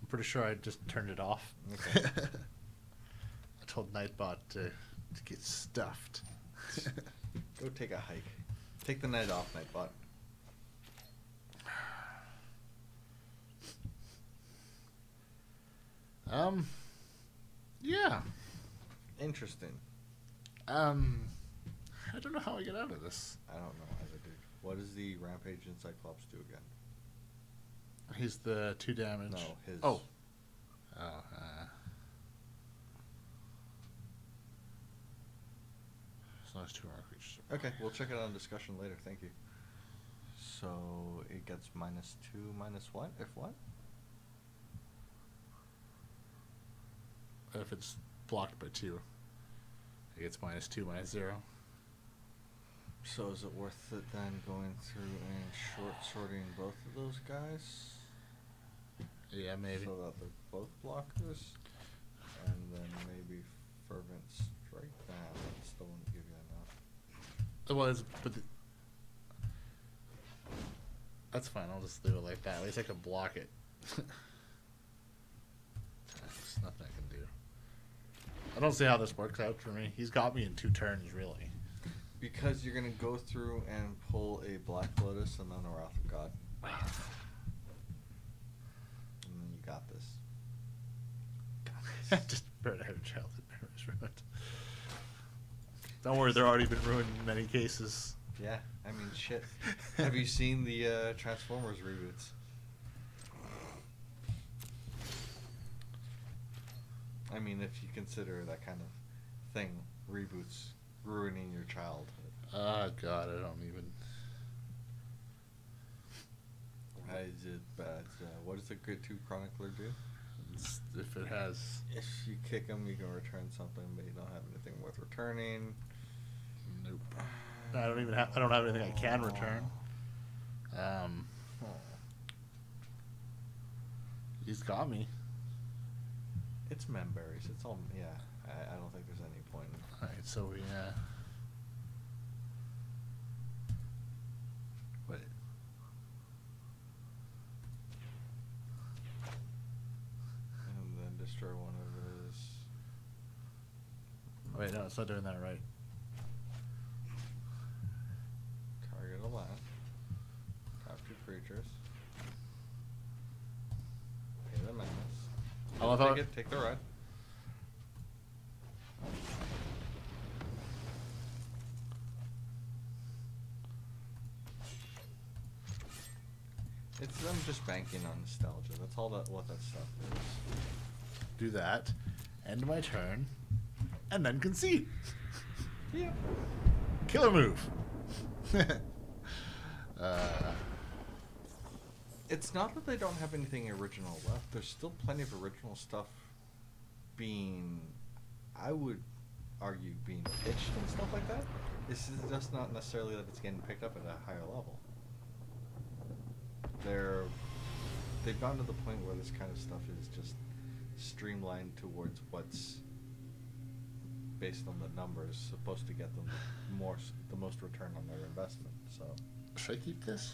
I'm pretty sure I just turned it off. Okay. I told Nightbot to get stuffed. Go take a hike. Take the night off, Nightbot. Yeah. Interesting. I don't know how I get out of this. I don't know either, dude. What does the Rampage and Cyclops do again? He's the 2 damage. No, his... Oh, so it's 2 more creatures. Okay, we'll check it out in discussion later. Thank you. So it gets -2, -1. If what? If it's blocked by 2, it gets -2, -0. So is it worth it then going through and short sorting both of those guys? Yeah, maybe. So that they both block this, and then maybe Fervent Strike. Nah, that still wouldn't give you enough. Well, that's fine. I'll just leave it like that. At least I can block it. There's nothing I can do. I don't see how this works out for me. He's got me in 2 turns, really. Because you're gonna go through and pull a Black Lotus and then a Wrath of God. And then you got this. Just burn out of childhood memories ruined. Don't worry, they're already been ruined in many cases. Yeah, I mean, shit. Have you seen the Transformers reboots? I mean, if you consider that kind of thing, reboots ruining your childhood. Oh, God, I don't even... I did bad. What does a good 2 Chronicler do? If it has... If you kick him, you can return something, but you don't have anything worth returning. Nope. I don't have anything I can return. He's got me. It's Memberries. It's all, yeah. I don't think there's any point. Alright, so we, wait. And then destroy one of his Wait, no, it's not doing that right. Target a land. Tap 2 creatures. Pay the menace. I love how Take the red. It's them just banking on nostalgia. That's all what that stuff is. do that, end my turn, and then concede. Yeah. Killer move. It's not that they don't have anything original left. There's still plenty of original stuff being, I would argue, being pitched and stuff like that. It's just not necessarily that it's getting picked up at a higher level. They've gotten to the point where this kind of stuff is just streamlined towards what's based on the numbers supposed to get them the most return on their investment. So should I keep this?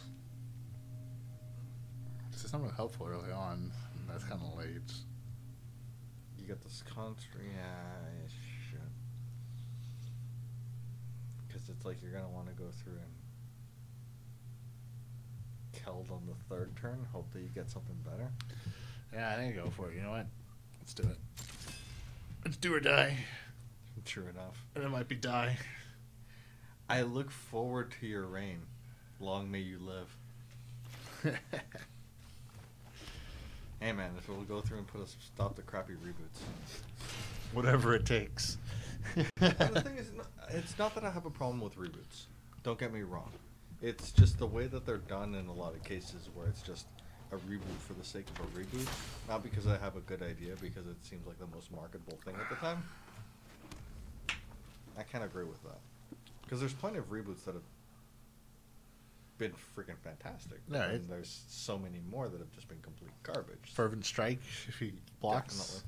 This is not really helpful early on. That's kind of late. You got this contra, yeah, I should. Because it's like you're gonna want to go through and Keld on the third turn, hope that you get something better. Yeah, I think I go for it. You know what? Let's do it. Let's do or die. True enough. And it might be die. I look forward to your reign. Long may you live. Hey man, if it'll go through and put us stop the crappy reboots. Whatever it takes. And the thing is, it's not that I have a problem with reboots. Don't get me wrong. It's just the way that they're done in a lot of cases where it's just a reboot for the sake of a reboot. Not because I have a good idea, because it seems like the most marketable thing at the time. I can't agree with that. Because there's plenty of reboots that have been freaking fantastic. Yeah, and there's so many more that have just been complete garbage. Fervent Strike, if he blocks. Definitely.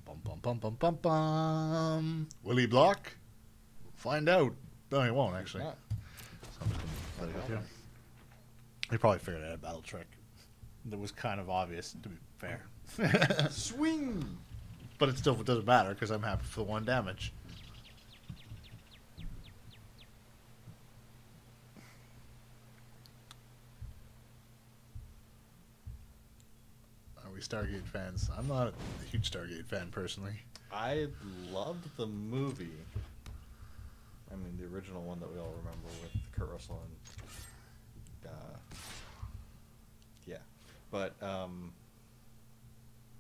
Bum, bum, bum, bum, bum, bum. Will he block? Find out. No, he won't, actually. Not. So I'm just going to let it go through. He probably figured out a battle trick that was kind of obvious, to be fair. Swing! But it still doesn't matter, because I'm happy for the 1 damage. Are we Stargate fans? I'm not a huge Stargate fan, personally. I loved the movie. I mean, the original one that we all remember with Kurt Russell and, yeah. But,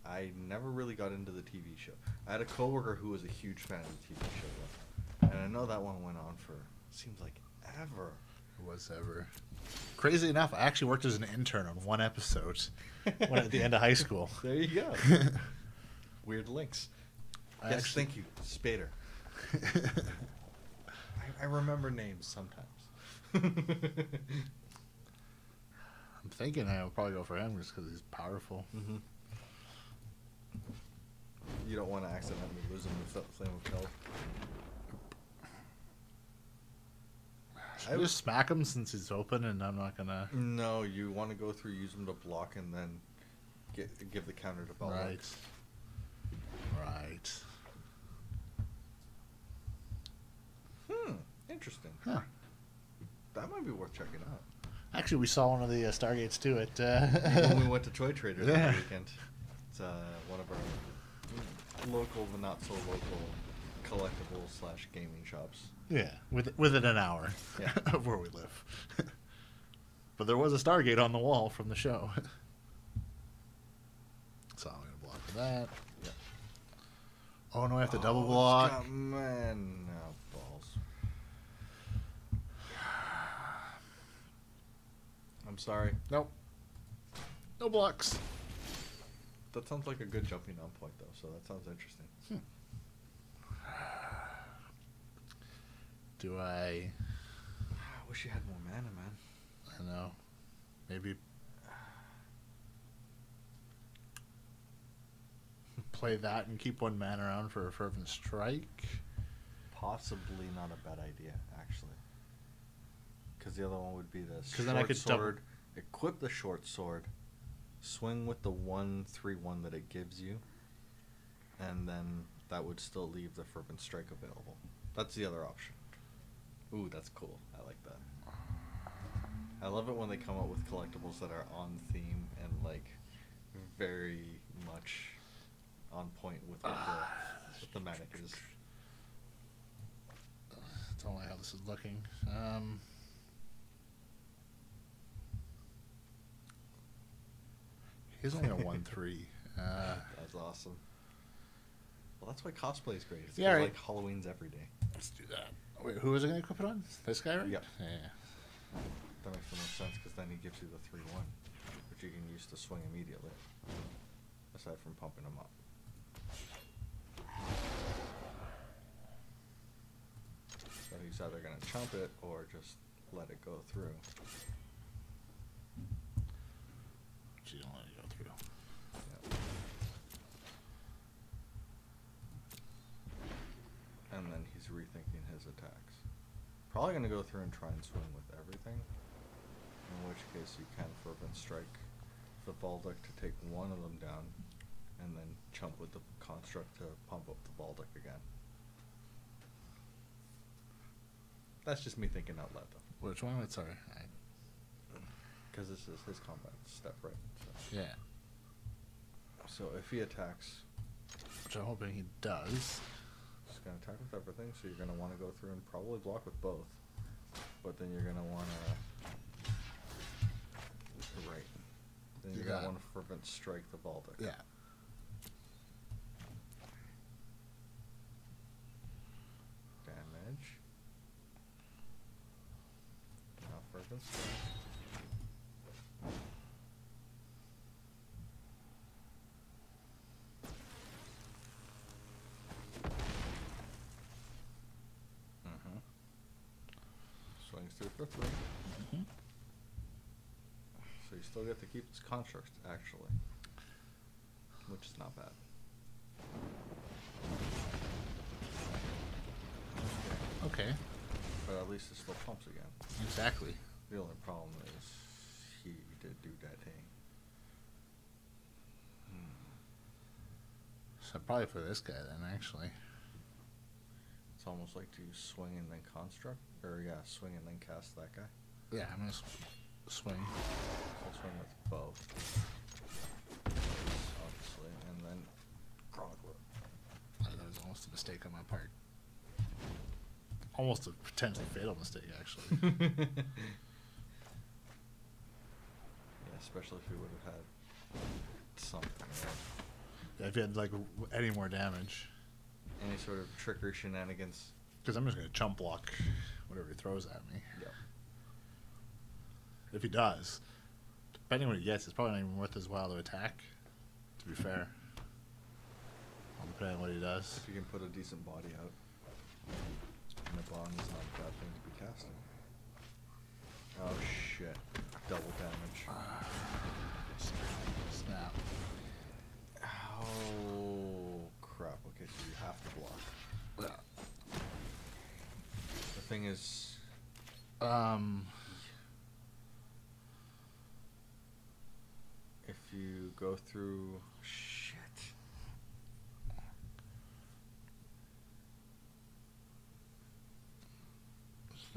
I never really got into the TV show. I had a coworker who was a huge fan of the TV show, though. And I know that one went on for, seems like ever. It was ever. Crazy enough, I actually worked as an intern on 1 episode when at the end of high school. There you go. Weird links. Yes, thank you, Spader. I remember names sometimes. I'm thinking I'll probably go for him just because he's powerful. Mm-hmm. You don't want to accidentally lose him to Flame of Hell. Should I just smack him since he's open and I'm not gonna... No, you want to go through, use him to block, and then give the counter to Belloc. Right. Right. Interesting. Huh. That might be worth checking out. Actually, we saw one of the Stargates too at... When we went to Toy Traders Yeah. that weekend. It's one of our local but not so local collectible / gaming shops. Yeah, within an hour Yeah. of where we live. But there was a Stargate on the wall from the show. So I'm going to block for that. Yeah. Oh, no, I have to double block. Man, no balls. I'm sorry. Nope. No blocks. That sounds like a good jumping on point, though, so that sounds interesting. Do I... I wish you had more mana, man. I know. Maybe... play that and keep 1 mana around for a Fervent Strike? Possibly not a bad idea, actually. Because the other one would be the short then I could sword. Equip the short sword. Swing with the 1/3/1 that it gives you. and then that would still leave the Fervent Strike available. That's the other option. Ooh, that's cool. I like that. I love it when they come up with collectibles that are on theme and like very much on point with what the thematic is. Don't like how this is looking. He's only a 1/3. That's awesome. Well, that's why cosplay is great. It's Yeah, right. like Halloween's every day. Let's do that. Wait, who is it going to equip it on? This guy, right? Yep. Yeah. That makes the most sense because then he gives you the 3/1, which you can use to swing immediately. Aside from pumping him up. So he's either going to chump it or just let it go through. She don't let it go through. Yep. And then he's rethinking his attacks. Probably going to go through and try and swing with everything. In which case you can Fervent Strike the Balduck to take one of them down, and then chump with the Construct to pump up the Balduck again. That's just me thinking out loud, though. Which one? Sorry. Because this is his combat step, right? So. Yeah. So if he attacks, Which I'm hoping he does. he's going to attack with everything, so you're going to want to go through and probably block with both. But then you're going to want to... Right. Then you're going to want to Fervent Strike the Balduck. Yeah. Damage. Now Fervent Strike. Swings through for 3. Mm-hmm. So you still get to keep its construct, actually. Which is not bad. Okay. But at least it still pumps again. Exactly. The only problem is he did do that thing. So probably for this guy then, actually. It's almost like do you swing and then construct? Or yeah, swing and then cast that guy? Yeah, I'm going to swing. So I'll swing with both. Obviously, and then Chronicler. That was almost a mistake on my part. Almost a potentially fatal mistake, actually. Yeah, especially if you would have had something. Right? Yeah, if you had like any more damage. Any sort of trick or shenanigans. Because I'm just going to chump block whatever he throws at me. Yep. If he does. Depending on what he gets, it's probably not even worth his while to attack, to be fair. Depending on what he does. If you can put a decent body out. And the bond is not a bad thing to be casting. Oh shit. Double damage. Snap. Oh crap. Okay, so you have to block. Yeah. The thing is... If you go through... Shit.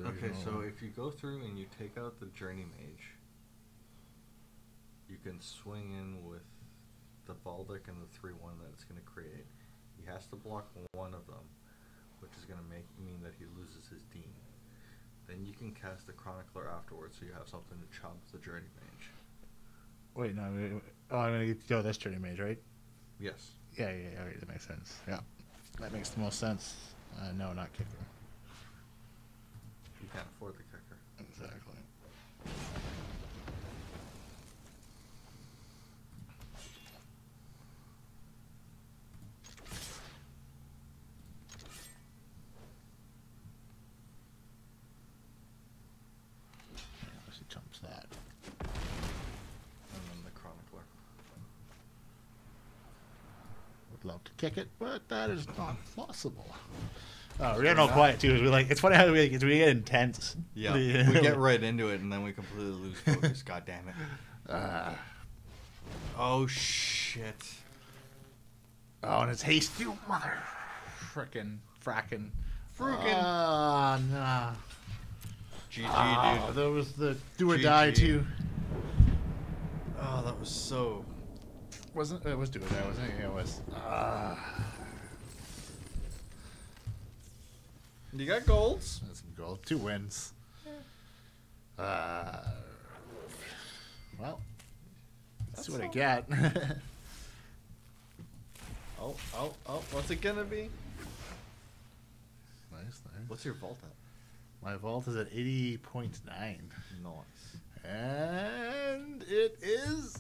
Okay, so if you go through and you take out the Journey Mage, you can swing in with the Balduck and the 3/1 that it's going to create. He has to block one of them, which is going to mean that he loses his Dean. Then you can cast the Chronicler afterwards, so you have something to chump the Journey Mage. Wait, no. Oh, I'm going to go this Journey Mage, right? Yes. Yeah, right, that makes sense. Yeah. That makes the most sense. No, not kicker. You can't afford the kicker. Exactly. Unless he jumps that. And then the Chronicler. Would love to kick it, but that is not possible. Oh, we're getting all quiet too. It's funny how we get intense. Yeah, we get right into it and then we completely lose focus. God damn it. Oh shit. Oh, and it's haste, you mother. Frackin'. Frukin. Nah. GG, dude. That was the do or GG. die, too. Oh, that was so... It was do or die, wasn't it? Yeah, it was. You got golds? That's some gold. 2 wins. Well, let's see what I get. Oh, what's it gonna be? Nice. What's your vault at? My vault is at 80.9. Nice. And it is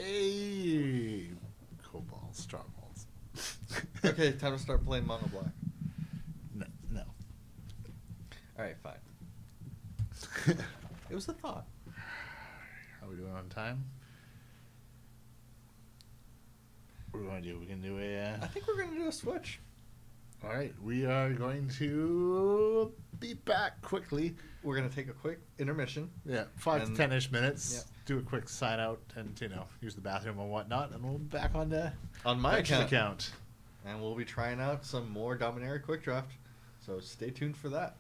a Cobalt Strongholds. Okay, time to start playing Mono Black. No. Alright, fine. It was a thought. How are we doing on time? What do we want to do? We can do a... I think we're gonna do a switch. All right, we are going to be back quickly. We're gonna take a quick intermission. Yeah, 5 to 10-ish minutes. Yeah. Do a quick sign out and, use the bathroom and whatnot, and we'll be back on my Bench's account. And we'll be trying out some more Dominaria Quick Draft. So stay tuned for that.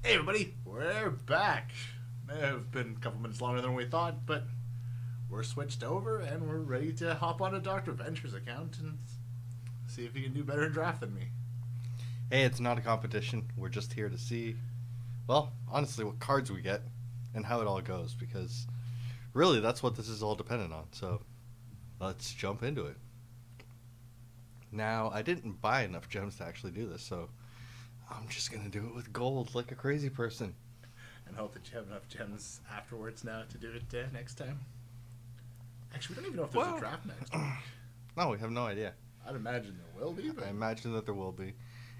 Hey everybody, we're back. May have been a couple minutes longer than we thought, but we're switched over and we're ready to hop on a Dr. Ventures account and see if he can do better in draft than me. Hey, it's not a competition. We're just here to see, well, honestly, what cards we get and how it all goes, because really that's what this is all dependent on. So let's jump into it. Now, I didn't buy enough gems to actually do this, so I'm just going to do it with gold like a crazy person. And hope that you have enough gems afterwards now to do it next time. Actually, we don't even know if there's a draft next week. No, we have no idea. I'd imagine there will be, but I imagine that there will be.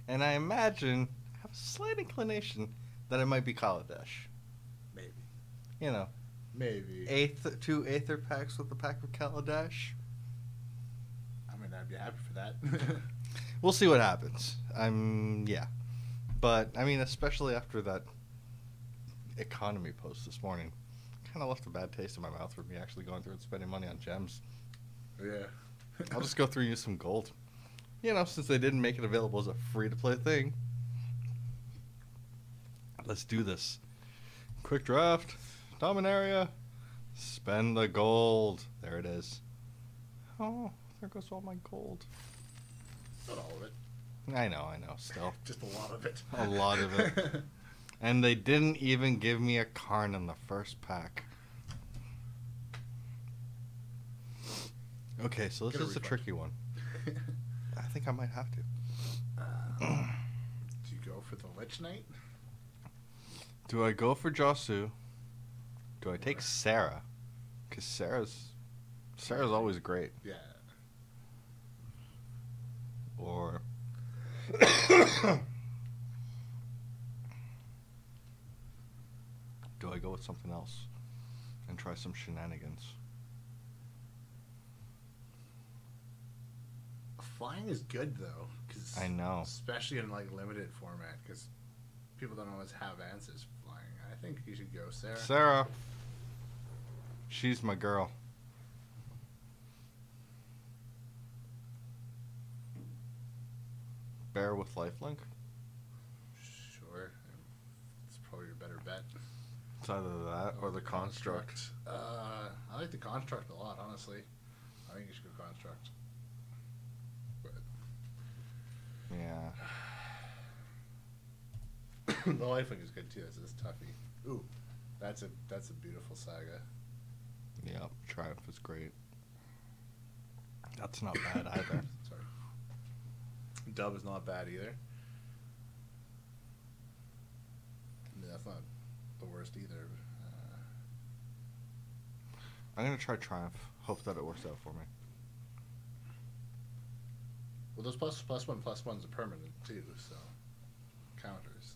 And I imagine, I have a slight inclination that it might be Kaladesh. maybe. You know, Maybe. two Aether packs with a pack of Kaladesh. I mean, I'd be happy for that. We'll see what happens. Yeah. But, I mean, especially after that economy post this morning, kind of left a bad taste in my mouth for me actually going through and spending money on gems. Yeah. I'll just go through and use some gold. You know, since they didn't make it available as a free-to-play thing. Let's do this. Quick draft. Dominaria. Spend the gold. There it is. Oh, there goes all my gold. Not all of it. I know, still. Just a lot of it. A lot of it. And they didn't even give me a Karn in the first pack. Okay, so this is a tricky one. I think I might have to. Do you go for the Lich Knight? Do I go for Josu? Do I take Sarah? Because Sarah's always great. Yeah. Or do I go with something else and try some shenanigans? Flying is good though, cause I know. especially in like limited format, because people don't always have answers for flying. I think you should go Sarah. Sarah. She's my girl. Bear with lifelink. Sure, it's probably your better bet. It's either that or the construct. I like the construct a lot, honestly. I think you should go construct. But Yeah. the lifelink is good too. That's this toughie. Ooh, that's a beautiful saga. Yep. Triumph is great. That's not bad either. Sorry. Dub is not bad either. I mean, that's not the worst either. I'm gonna try Triumph. Hope that it works out for me. Well, those plus ones are permanent too, so counters.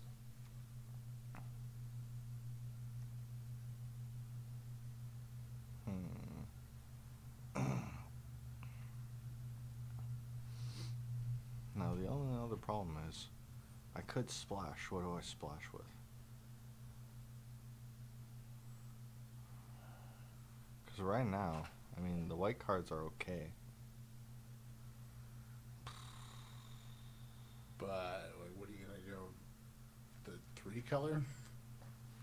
Now the only other problem is, I could splash. What do I splash with? Because right now, I mean, the white cards are okay. But like, what are you gonna go? The 3-color?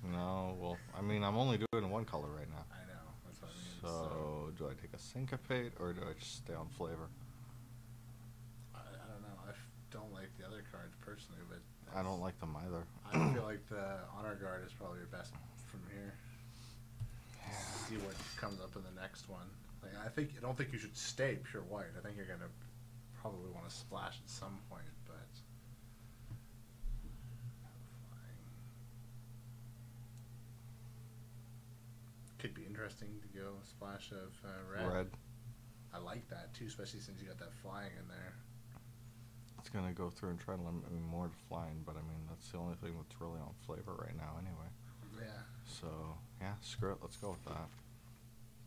No, well, I mean, I'm only doing one color right now. I know. That's what I mean. So, do I take a syncopate or do I just stay on flavor? I don't know. Don't like the other cards personally, but I don't like them either. I feel like the Honor Guard is probably your best from here. See what comes up in the next one. Like, I don't think you should stay pure white. I think you're gonna probably want to splash at some point, but could be interesting to go splash of red. I like that too, especially since you got that flying in there. It's gonna go through and try to limit me more to flying, but I mean, that's the only thing that's really on flavor right now anyway. Yeah. So, yeah, screw it. Let's go with that.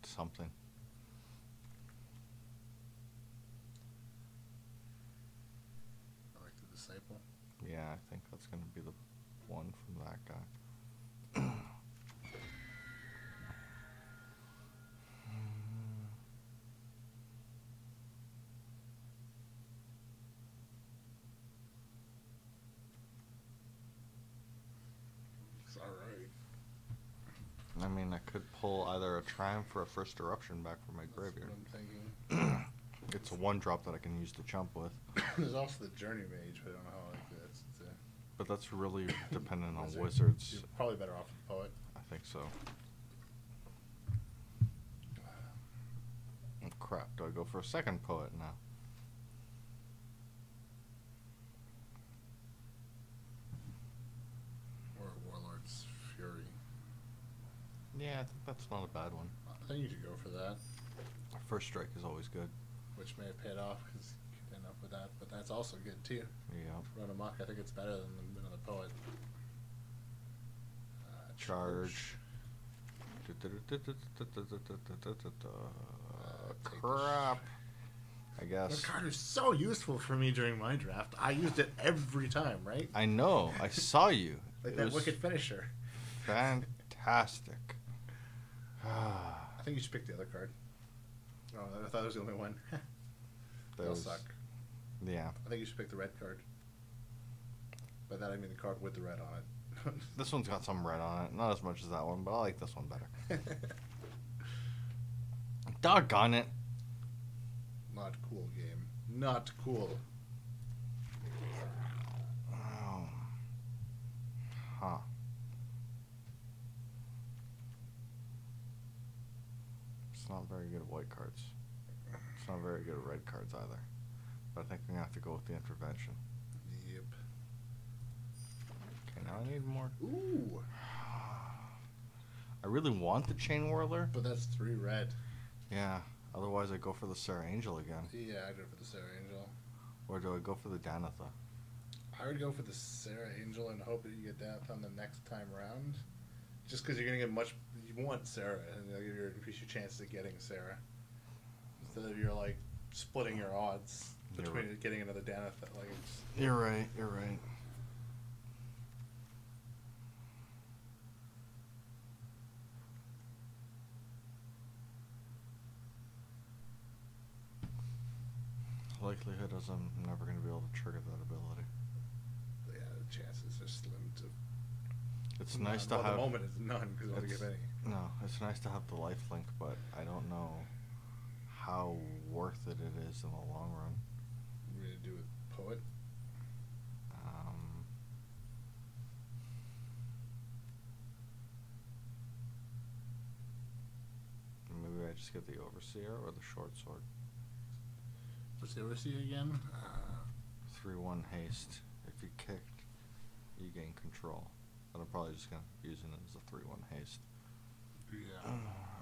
Something. I like the Disciple. Yeah, I think that's gonna be the one from that guy. could pull either a Triumph or a First Eruption back from my graveyard. That's what I'm thinking. It's a 1-drop that I can use to chump with. There's also the Journey Mage, but I don't know how I like that. But that's really dependent on Wizard. wizards. You're probably better off with the Poet. I think so. Oh, crap. Do I go for a second Poet now? Or Warlord's Fury. Yeah, I think that's not a bad one. I think you should go for that. First Strike is always good. Which may have paid off because you could end up with that, but that's also good too. Yeah. Run amok, I think it's better than another Poet. Charge. Crap. I guess. This card is so useful for me during my draft. I used it every time, right? I know. I saw you. Like It that was Wicked Finisher. Fantastic. I think you should pick the other card. Oh, I thought it was the only one. They'll suck. Yeah. I think you should pick the red card. By that I mean the card with the red on it. This one's got some red on it. Not as much as that one, but I like this one better. Doggone it. Not cool game. Not cool. Oh. Huh. It's not very good at white cards. It's not very good at red cards either. But I think I'm going to have to go with the intervention. Yep. Okay, now I need more. Ooh. I really want the Chain Whirler. But that's 3 red. Yeah. Otherwise, I go for the Sarah Angel again. Yeah, I'd go for the Sarah Angel. Or do I go for the Danitha? I would go for the Sarah Angel and hope that you get that on the next time around. Just because you're going to get much... You want Sarah, and they'll give you increase your chances of getting Sarah. Instead of you're, like, splitting your odds between right. getting another Danitha. Like, it's... You're right. You're right. Likelihood is I'm never going to be able to trigger that ability. Yeah, the chances are slim to... It's nice to at have... the moment, it's none, because I don't give any. No, it's nice to have the lifelink, but I don't know how worth it is in the long run. What are you going to do with Poet? Maybe I just get the Overseer or the Short Sword. What's the Overseer again? 3-1 haste. If you kicked, you gain control. But I'm probably just going to use it as a 3-1 haste. Yeah.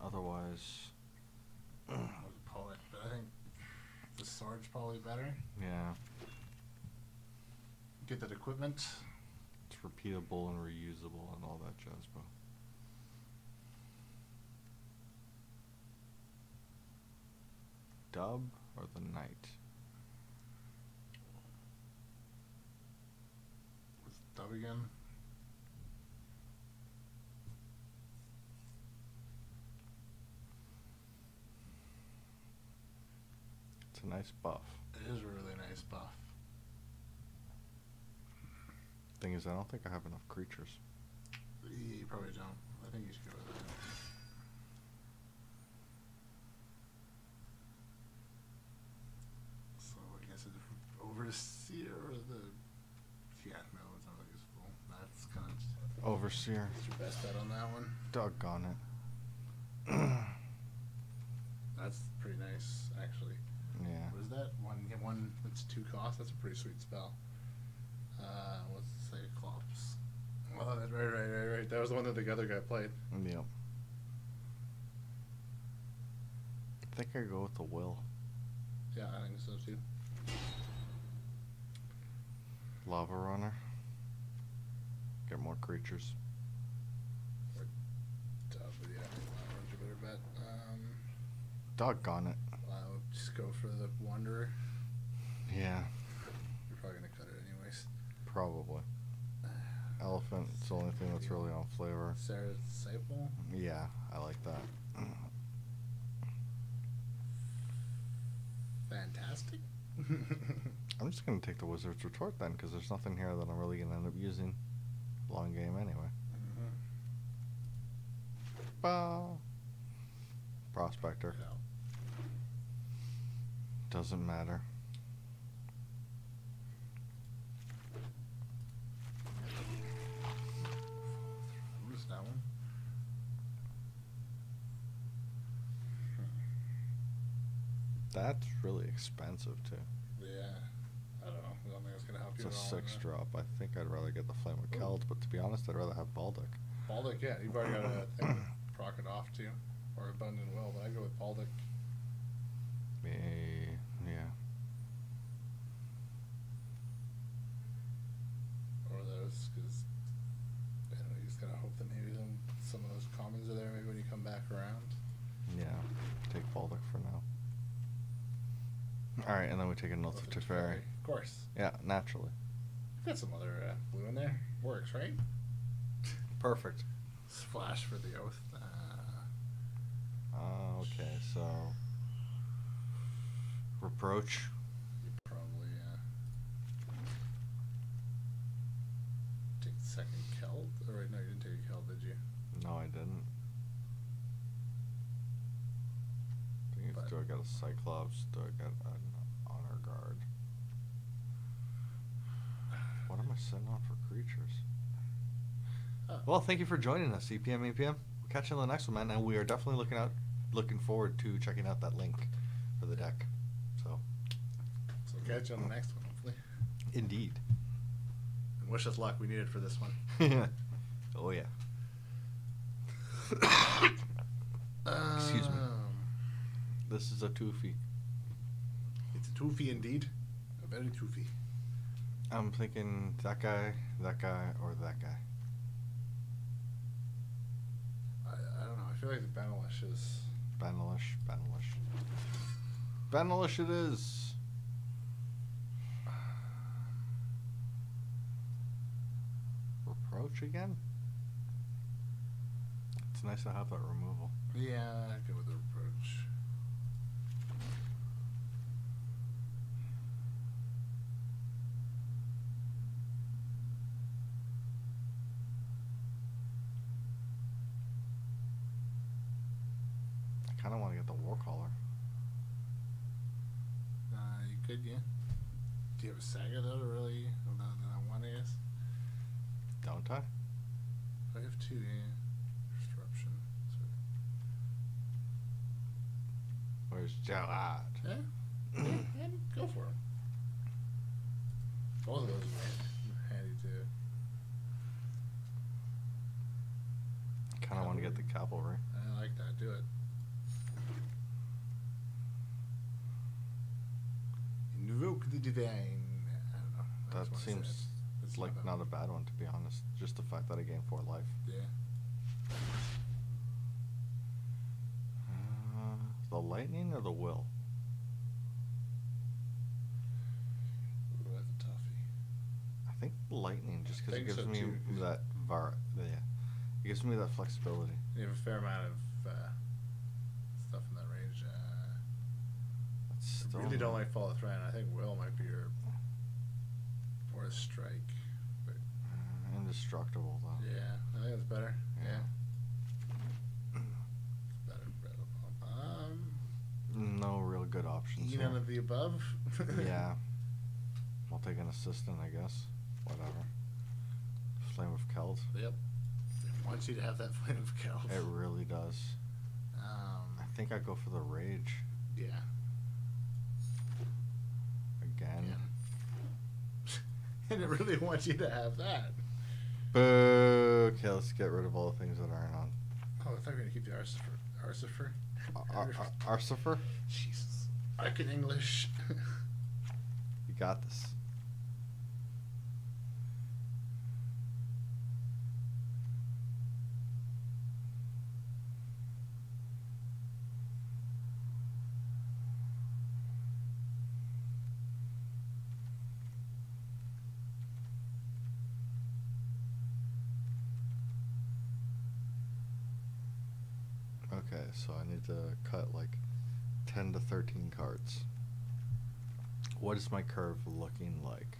Otherwise... With Poet, but I think the Sword's probably better. Yeah. Get that equipment. It's repeatable and reusable and all that jazz, bro. Dub or the Knight? What's Dub again? It's a nice buff. It is a really nice buff. Thing is, I don't think I have enough creatures. You probably don't. I think you should go with that. So I guess the Overseer or the... Yeah, no, it's not really useful. That's kind of... Overseer. What's your best bet on that one? Doggone it. That's pretty nice, actually. Yeah. What is that? One that's 2 costs? That's a pretty sweet spell. Let's say Clops. Oh, that's right. That was the one that the other guy played. Yep. I think I go with the Will. Yeah, I think so too. Lava Runner. Get more creatures. Or Dub, but yeah, I think Lava Runner's a better bet. Doggone it. I'll just go for the Wanderer. Yeah. You're probably going to cut it anyways. Probably. Elephant, it's the only thing that's really on flavor. Sarah's Disciple. Yeah, I like that. Fantastic. I'm just going to take the Wizard's Retort then, because there's nothing here that I'm really going to end up using long game anyway. Prospector. You know. Doesn't matter. Who's that one? That's really expensive too. Yeah. I don't know. I don't think it's gonna help you It's a at all. 6 drop. I think I'd rather get the Flame of Keld, but to be honest, I'd rather have Baltic. Baltic, yeah. You've already got a thing to proc it off too. Or Abundant Will, but I go with Baltic. Yeah. Or those, because I don't know, you just gotta hope that maybe some of those commons are there maybe when you come back around. Yeah. Take Baltic for now. Alright, and then we take another Teferi. Of course. Yeah, naturally. You've got some other blue in there. Works, right? Perfect. Splash for the Oath. Okay, so... Reproach. You probably take the second Keld. Oh, right, no, you didn't take a Keld, did you? No, I didn't. Do I got a Cyclops? Do I got an Honor Guard? What am I setting on for creatures? Well, thank you for joining us, EPM, EPM. We'll catch you on the next one, man. And we are definitely looking forward to checking out that link for the deck. So Catch you on the next one, hopefully. Indeed. And wish us luck. We need it for this one. Oh, yeah. Excuse me. This is a toofy. It's a toofy indeed. A very toofy. I'm thinking that guy, or that guy. I don't know. I feel like the Benelish is... Benelish. Benelish it is. Reproach again? It's nice to have that removal. Yeah, I'd go with the Reproach. I kind of want to get the Warcaller. You could, yeah. Do you have a Saga though to really... Well, no, I want, I guess. Don't I? I have two, yeah. Disruption. Where's Gerard? Yeah. Yeah, go for him. Both of those are handy too. I kind of want to get the Cavalry. I like that. Do it. Invoke the Divine. I don't know. That's That what I seems said. It's like not a bad one, to be honest. Just the fact that I gain 4 life. Yeah. The Lightning or the Will? Ooh, that's a toughie. I think the Lightning, just because it Think gives so me too, 'cause that it gives me that flexibility. You have a fair amount of stuff in that range. That's I still really don't like Fall of Threat. I think Will might be your worst strike. But indestructible though. yeah, I think that's better. Yeah. It's better. No real good options None here. of the above. Yeah. I'll take an assistant, I guess. Whatever. Flame of Keld. Yep. It wants you to have that Flame of Keld. It really does. I think I'd go for the Rage. Yeah. Again. Yeah. And it really wants you to have that. Boo! Okay, let's get rid of all the things that aren't on. Oh, I thought we were going to keep the Arcifer. Arcifer? Jesus. I can English. You got this. Okay, so I need to cut like 10 to 13 cards. What is my curve looking like?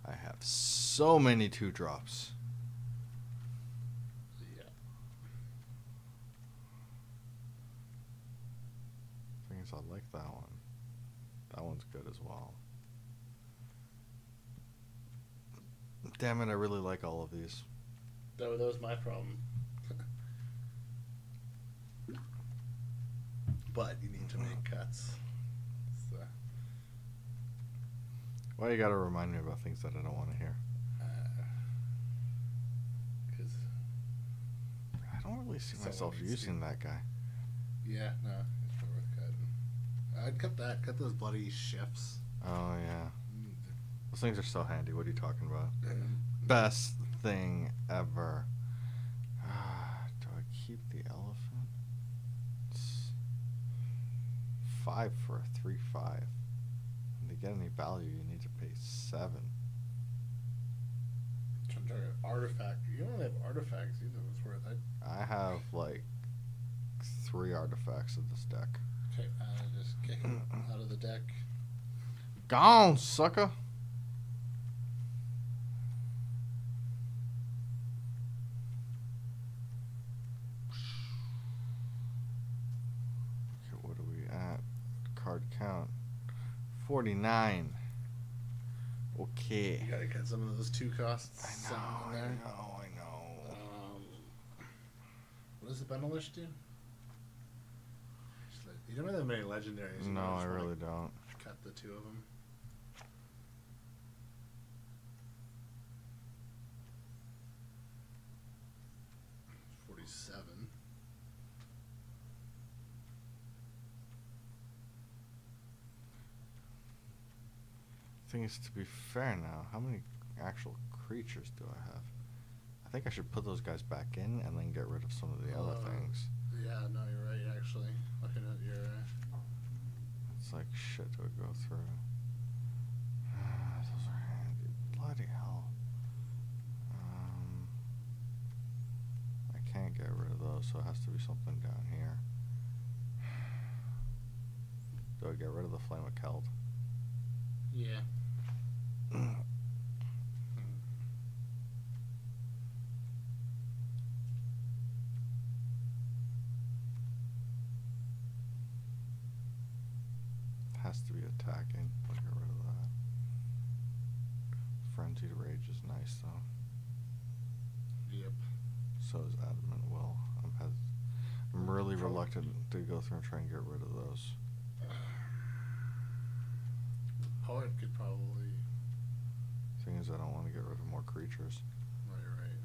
I have so many 2-drops. Yeah. things. I like that one. That one's good as well. Damn it, I really like all of these. That was my problem. But you need to make cuts. So. Why you gotta remind me about things that I don't want to hear? Because I don't really see myself using that guy. Yeah, no, it's not worth cutting. I'd cut that. Cut those bloody shifts. Oh, yeah. Those things are so handy. What are you talking about? Best thing ever. Do I keep the elephant? It's 5 for a 3/5. And to get any value, you need to pay 7. I'm trying to artifact. You don't really have artifacts either. What's worth it? I have like 3 artifacts in this deck. Okay, just kick him out of the deck. Gone, sucker. Okay, what are we at? Card count 49. Okay. You gotta cut some of those 2 costs. I know. What does the Benelish do? You don't have that many legendaries. No, I really don't. Cut the 2 of them. $47. Thing is, to be fair now, how many actual creatures do I have? I think I should put those guys back in and then get rid of some of the other things. Yeah, no, you're right, actually. Looking at your... It's like shit to go through. Those are handy. Bloody hell. I can't get rid of those, so it has to be something down here. Do I get rid of the Flame of Keld? Yeah. Has to be attacking. I'll get rid of that. Frenzied Rage is nice though. Yep. So is Adamant Will. I'm really reluctant to go through and try and get rid of those. Poet could probably... Thing is, I don't want to get rid of more creatures. Right.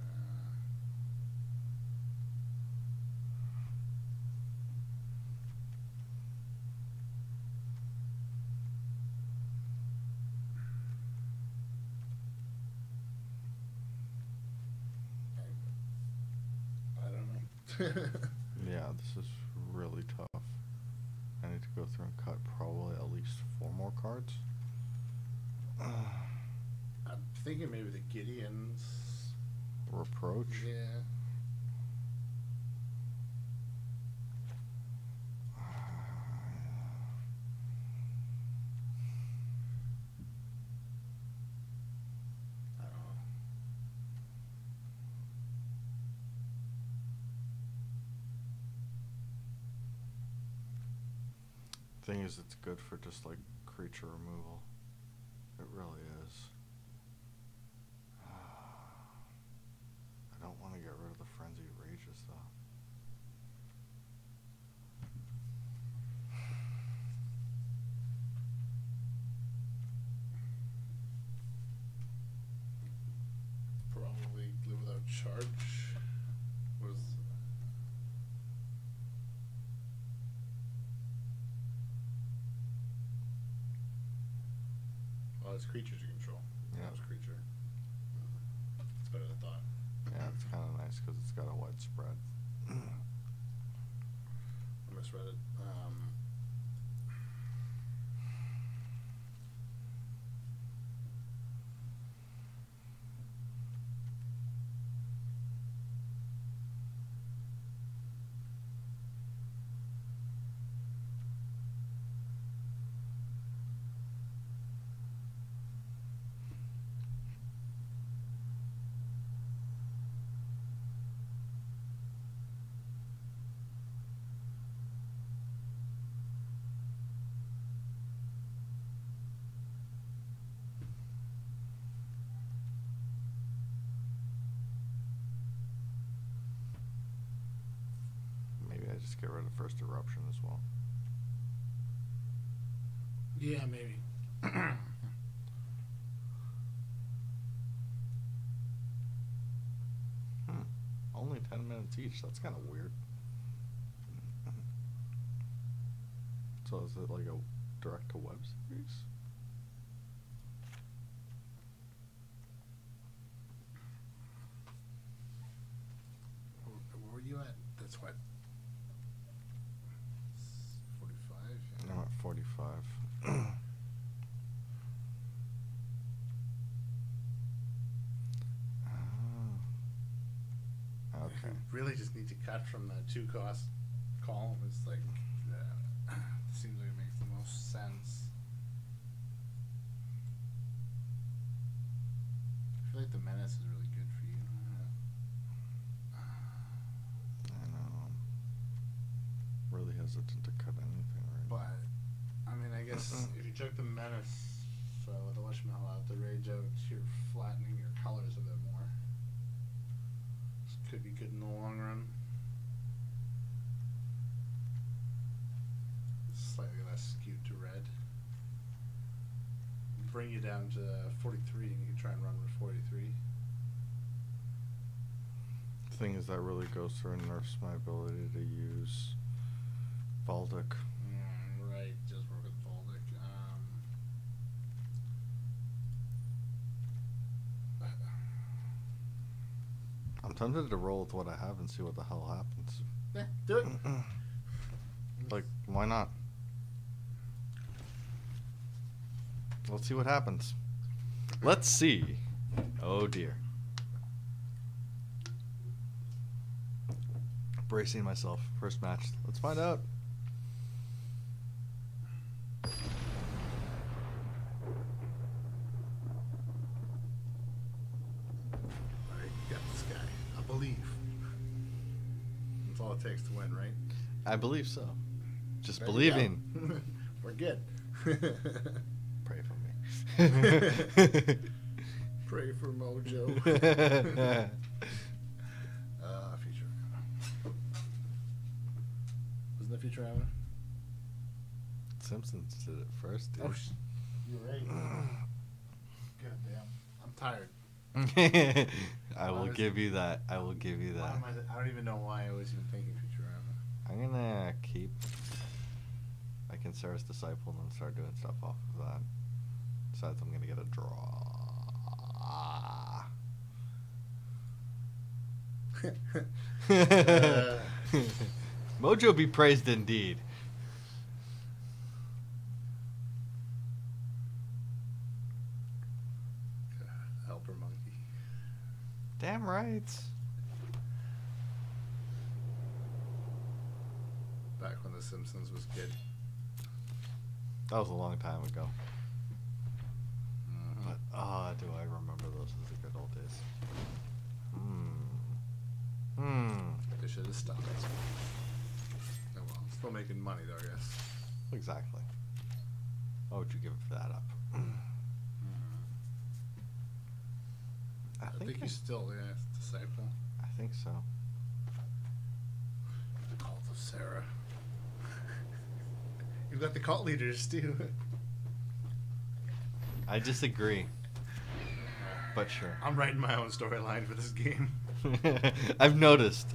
I don't know. Yeah, this is really tough. I need to go through and cut probably at least 4 more cards. I'm thinking maybe the Gideon's... Reproach? Yeah. I don't know. Thing is, it's good for just like creature removal. It really is. I don't want to get rid of the Frenzied Rages though. Probably live without charge. Was well, it's creatures you control. Yeah. It's creature. It's better than thought. Yeah, it's kind of nice because it's got a wide spread. I misread it. just get rid of First Eruption as well. Yeah, maybe. Only 10 minutes each. That's kind of weird. So is it like a direct-to-web series? Where were you at? That's what? 45? Yeah. I'm at 45. Okay. You really just need to cut from the 2-cost column. It's like, seems like it makes the most sense. I feel like the menace is really good for you. I know. Really hesitant to cut anything right now. But, I mean, I guess if you took the menace with the whatchamacallit out, the rage out, you're flattening your colors a bit more. This could be good in the long run. Slightly less skewed to red. Bring you down to 43, and you can try and run with 43. The thing is, that really goes through and nerfs my ability to use Valdic. Right, just work with Valdic. I'm tempted to roll with what I have and see what the hell happens. Yeah, do it. Like, why not? Let's see what happens. Let's see. Oh dear. Bracing myself. First match. Let's find out. Alright, you got this guy. I believe. That's all it takes to win, right? I believe so. Just There you believing. go. We're good. Pray for me. Pray for Mojo. Future. Wasn't that Futurama? Simpsons did it first, dude. Oh, you're right. God damn. I'm tired. I will give you that. I will give you Why that. am I don't even know why I was even thinking Futurama. I'm gonna keep like Sarah's Disciple and then start doing stuff off of that. Besides, I'm gonna get a draw. Mojo be praised indeed. Helper monkey. Damn right. Back when The Simpsons was good. That was a long time ago. Mm-hmm. But do I remember those as the good old days? They should have stopped. Oh well, still making money though, I guess. Exactly. Why would you give that up? I think he's still disciple. I think so. The cult of Sarah. You've got the cult leaders too. I disagree. But sure. I'm writing my own storyline for this game. I've noticed.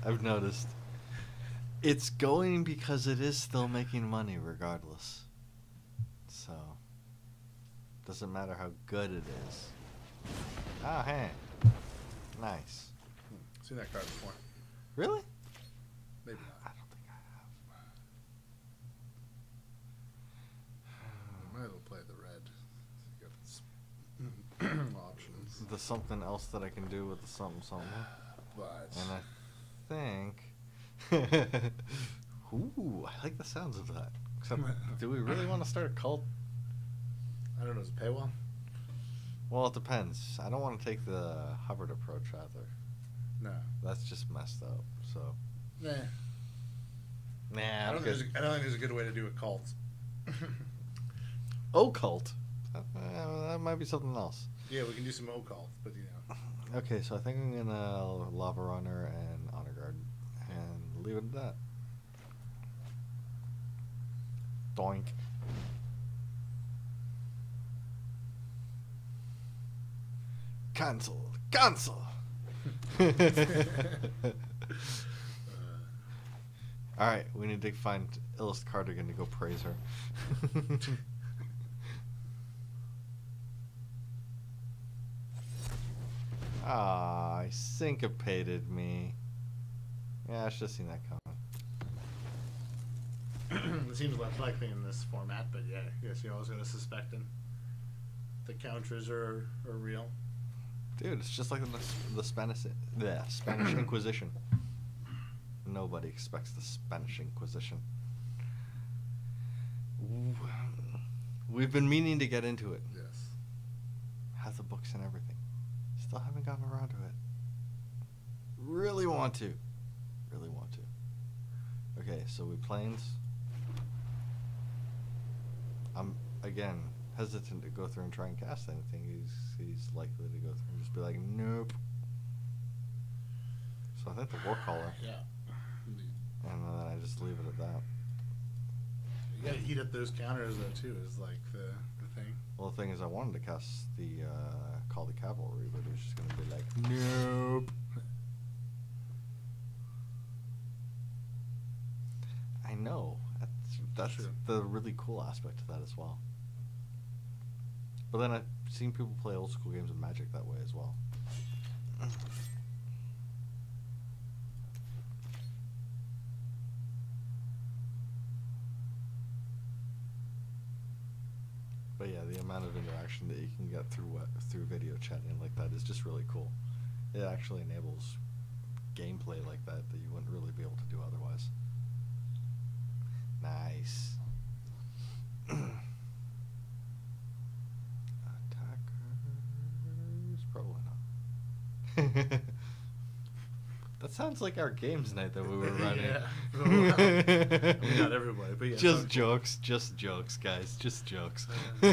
It's going because it is still making money regardless. So, doesn't matter how good it is. Ah, hey. Nice. Seen that card before. Really? Maybe not. I don't think I have. I might as well play the red. You got options. There's something else that I can do with the something. But And I think... Ooh, I like the sounds of that. Except, do we really want to start a cult? I don't know, is it paywall? Well, it depends. I don't want to take the Hubbard approach either. No. That's just messed up, so... Nah. Nah, I don't think there's a good way to do a cult. Occult? That might be something else. Yeah, we can do some occult, but you know. Okay, so I think I'm gonna Lava Runner and Honor Guard and leave it at that. Doink. Cancel. Cancel. Alright, we need to find Illust Cardigan to go praise her. Ah, I syncopated me. Yeah, I should have seen that coming. It seems less likely in this format, but yeah, I guess you're always going to suspect the counters are real. Dude, it's just like the Spanish Inquisition. Nobody expects the Spanish Inquisition. We've been meaning to get into it. Yes. Have the books and everything. Still haven't gotten around to it. Really want to. Really want to. Okay, so we planes. I'm, again, hesitant to go through and try and cast anything. He's likely to go through and just be like, nope. So I think the Warcaller. Yeah. And then I just leave it at that. You gotta heat up those counters though too, is like the thing. Well, the thing is, I wanted to cast the Call the Cavalry, but it was just gonna be like, nope. I know. That's True. the really cool aspect of that as well. But then I've seen people play old school games of Magic that way as well. But yeah, the amount of interaction that you can get through video chatting like that is just really cool. It actually enables gameplay like that you wouldn't really be able to do otherwise. Nice. Attackers? Probably not. That sounds like our games night that we were running. Yeah. I mean, not everybody, but yeah. Just jokes, guys. Just jokes. Oh,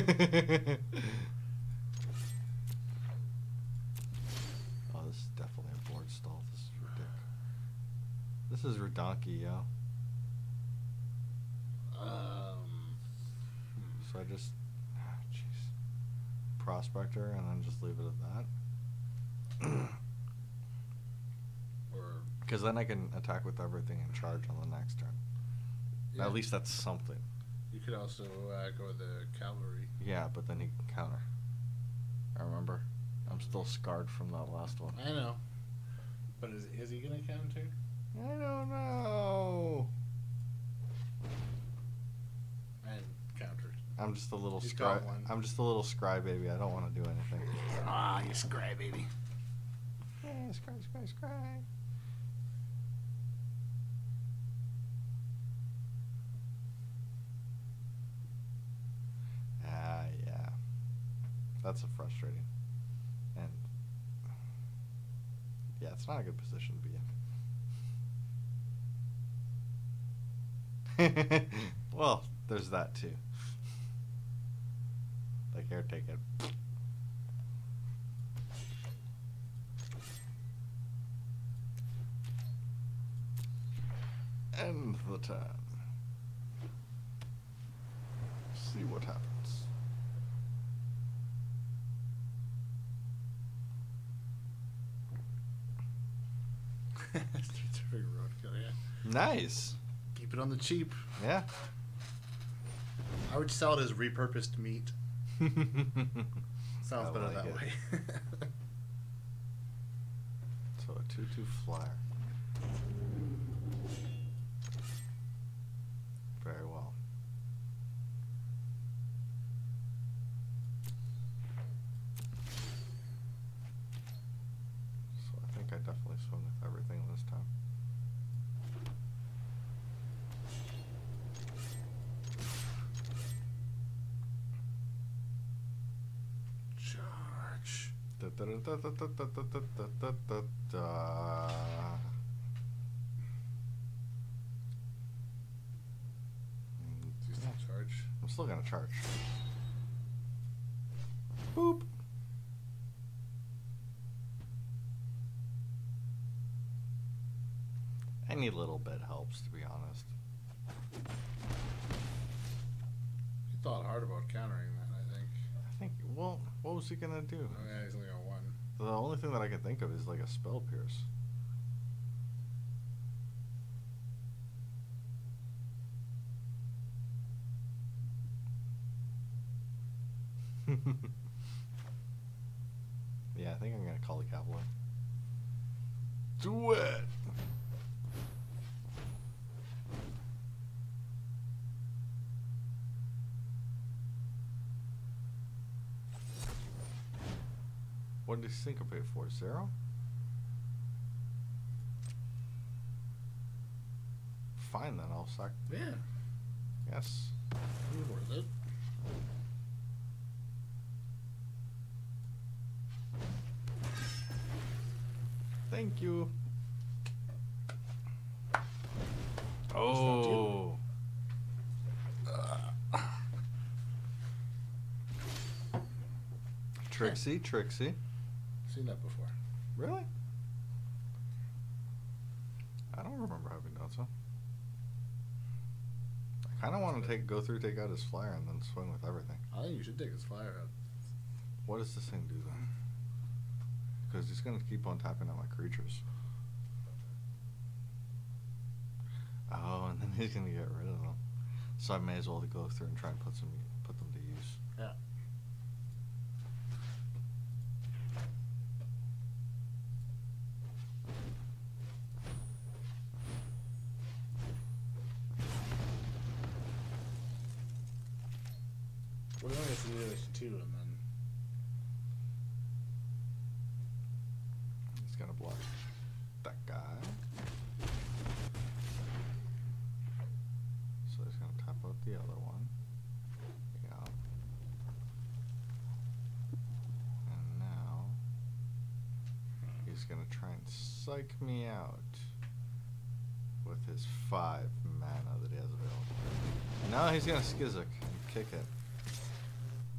this is definitely a board stall. This is ridiculous. This is redonky, yo. So I just, jeez, Prospector, and then just leave it at that. Because then I can attack with everything and charge on the next turn. Yeah. At least that's something. You could also go with the cavalry. Yeah, but then he can counter. I remember. I'm still scarred from that last one. I know. But is he gonna counter? I don't know. And countered. I'm just a little He's scry. got one. I'm just a little scry baby. I don't want to do anything. Ah, you scry baby. Yeah, scry. Yeah. That's a frustrating. And yeah, it's not a good position to be in. Well, there's that too. Like, here, take it. End the turn. See what happens. Streets are very roadkill, yeah. Nice. Keep it on the cheap. Yeah. I would sell it as repurposed meat. Sounds I better like that it. way. So a 2/2 flyer. Very well. So I think I definitely swing with everything this time. Charge. Do you still charge? I'm still gonna charge. Boop. Any little bit helps, to be honest. hard about countering that, I think. I think. Well, what was he gonna do? Oh yeah, he's only got one. The only thing that I can think of is like a spell pierce. Yeah, I think I'm gonna call the cavalry. Do it. What did he syncopate for? 0? Fine then, I'll sack. Yeah, Yes. it was worth it. Thank you. not Oh. Trixie, Trixie. Seen that before. Really? I don't remember having done so. I kind of want to go through, take out his flyer, and then swing with everything. I think you should take his flyer out. What does this thing do then? Because he's going to keep on tapping out my creatures. Oh, and then he's going to get rid of them. So I may as well go through and try and put them to use. Yeah. What do I get to do this too, and then He's going to block that guy. So he's going to tap out the other one. Yeah. And now he's going to try and psych me out with his 5 mana that he has available. Now he's going to Skizzik and kick it.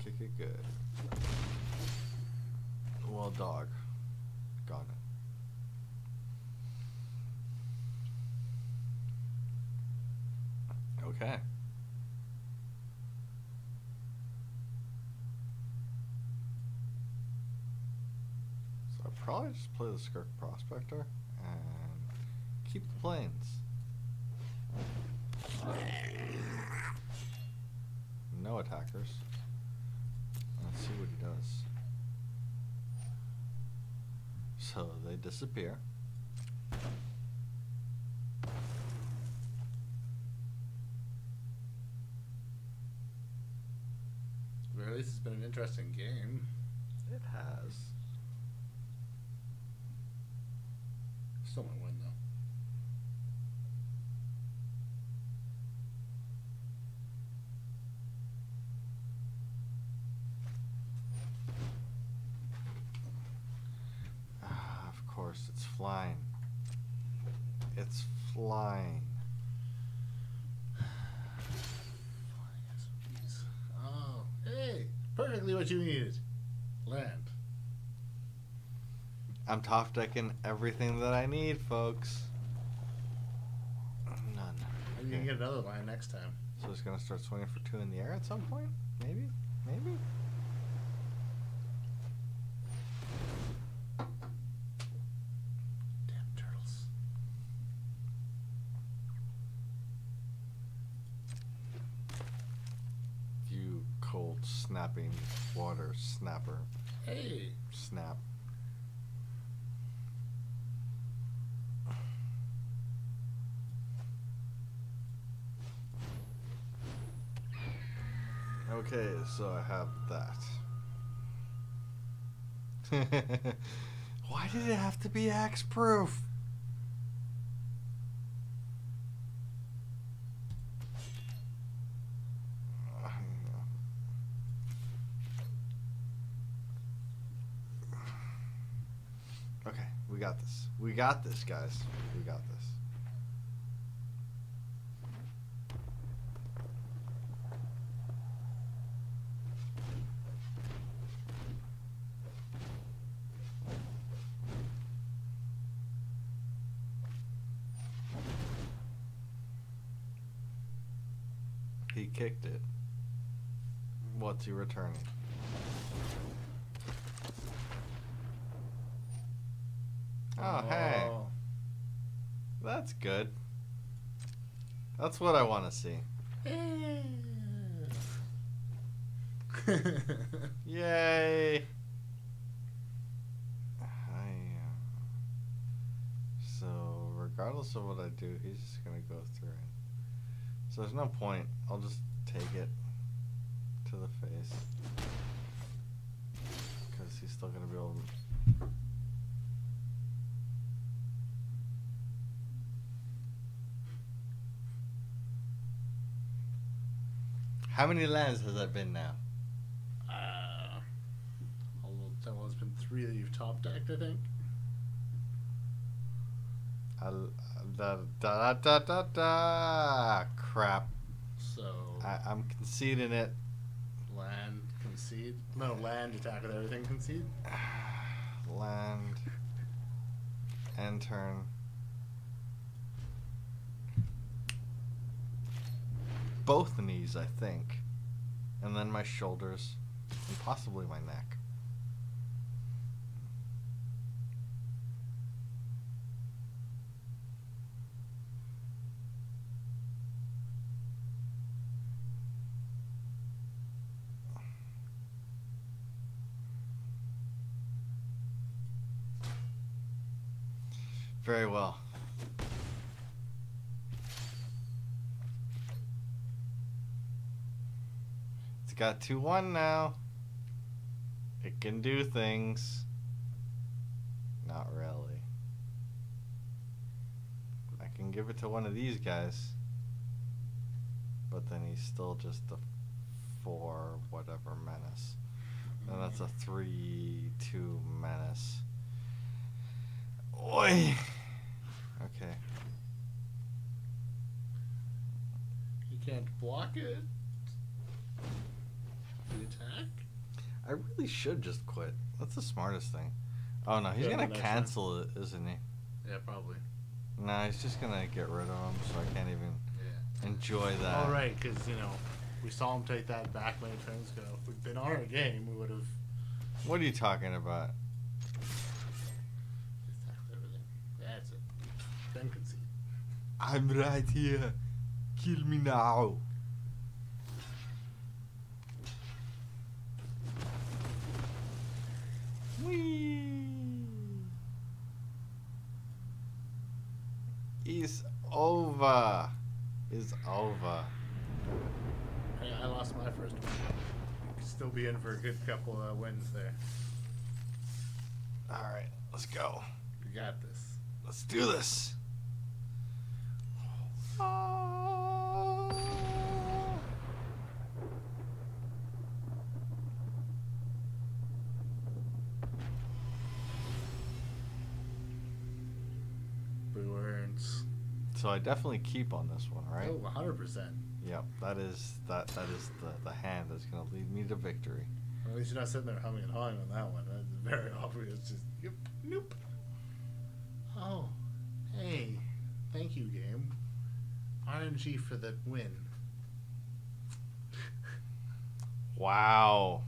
Kick it good. Well, dog. Got it. Okay. So I'll probably just play the Skirk Prospector and keep the planes. No attackers. Let's see what he does. So they disappear. or at least it's been an interesting game. It has. Still might win though. Of course, it's flying. It's flying. Oh, hey, perfectly what you needed. Land. I'm top decking everything that I need, folks. None. Maybe you can get another line next time. So it's gonna start swinging for 2 in the air at some point? Maybe? Maybe? Damn turtles. You cold snapping water snapper. Hey, Snap. Okay, so I have that. Why did it have to be axe-proof? Okay, we got this. We got this, guys. We got this. He kicked it. What's he returning? Oh, hey. That's good. That's what I want to see. Yay! So, regardless of what I do, he's just going to go through it. So there's no point. I'll just take it to the face. Because he's still going to be able to... How many lands has that been now? Well, it's been 3 that you've top decked, I think. Crap. So I'm conceding it. land concede. No, land attack with everything concede. Land. End turn. Both knees, I think. And then my shoulders. And possibly my neck. Very well. It's got 2-1 now. It can do things. Not really. I can give it to one of these guys. But then he's still just a 4 whatever menace. And that's a 3-2 menace. Oi! Okay. You can't block it. The attack. I really should just quit. That's the smartest thing. Oh no, he's Yeah, gonna the next cancel it, isn't he? Yeah, probably. Nah, he's just gonna get rid of him, so I can't even Yeah. enjoy that. All right, because we saw him take that back many turns ago. If we'd been on our game, we would have. What are you talking about? Exactly everything. That's it. Then concede. I'm right here. Kill me now. Whee! It's over. It's over. Hey, I lost my first one. You could still be in for a good couple wins there. Alright, let's go. You got this. Let's do this. Blue earns. So I definitely keep on this one, right? Oh, 100%. Yep, that is the hand that's gonna lead me to victory. At least you're not sitting there humming and hawing on that one. That's very obvious. Just, yep, nope. Oh, hey. Thank you, game. RNG for the win. Wow.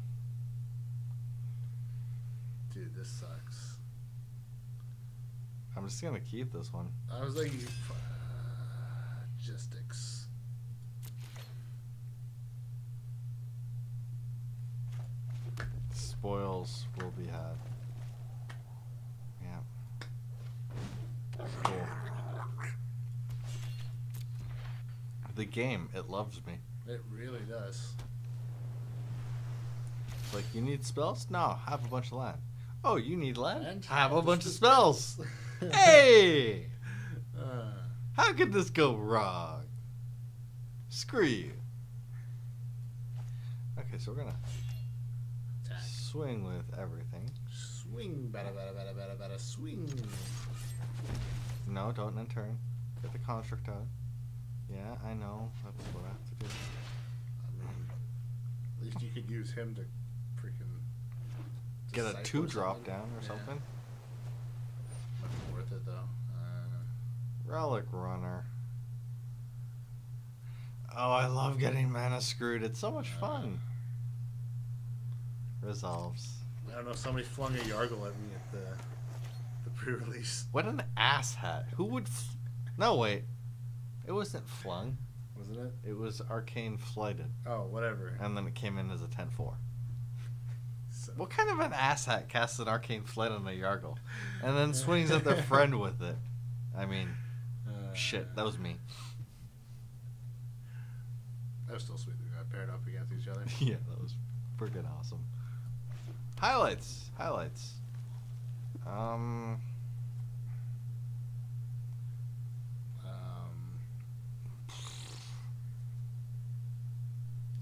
Dude, this sucks. I'm just gonna keep this one. I was like, logistics. Spoils will be had. Yeah. Cool. The game, it loves me. It really does. It's like, you need spells? No, have a bunch of land. Oh, you need land? And Have a bunch of just- spells. Hey! Uh, How could this go wrong? Screw you. Okay, so we're gonna attack. swing with everything. Swing, bada, bada, bada, bada, bada, swing. No, don't end turn. Get the construct out. Yeah, I know. That's what I have to do. I mean, at least you could use him to freaking Get a disciple 2-drop something. down or Yeah. something. Might be worth it though. Relic Runner. Oh, I love getting mana screwed. It's so much fun. Resolves. I don't know. Somebody flung a Yargle at me at the pre-release. What an asshat. Who would... No, wait. It wasn't flung. Wasn't it? It was arcane flighted. Oh, whatever. And then it came in as a 10-4. So, What kind of an asshat casts an arcane flight on a Yargle and then swings at their friend with it? I mean, shit, that was me. That was still sweet. We got paired up against each other. Yeah, that was freaking awesome. Highlights.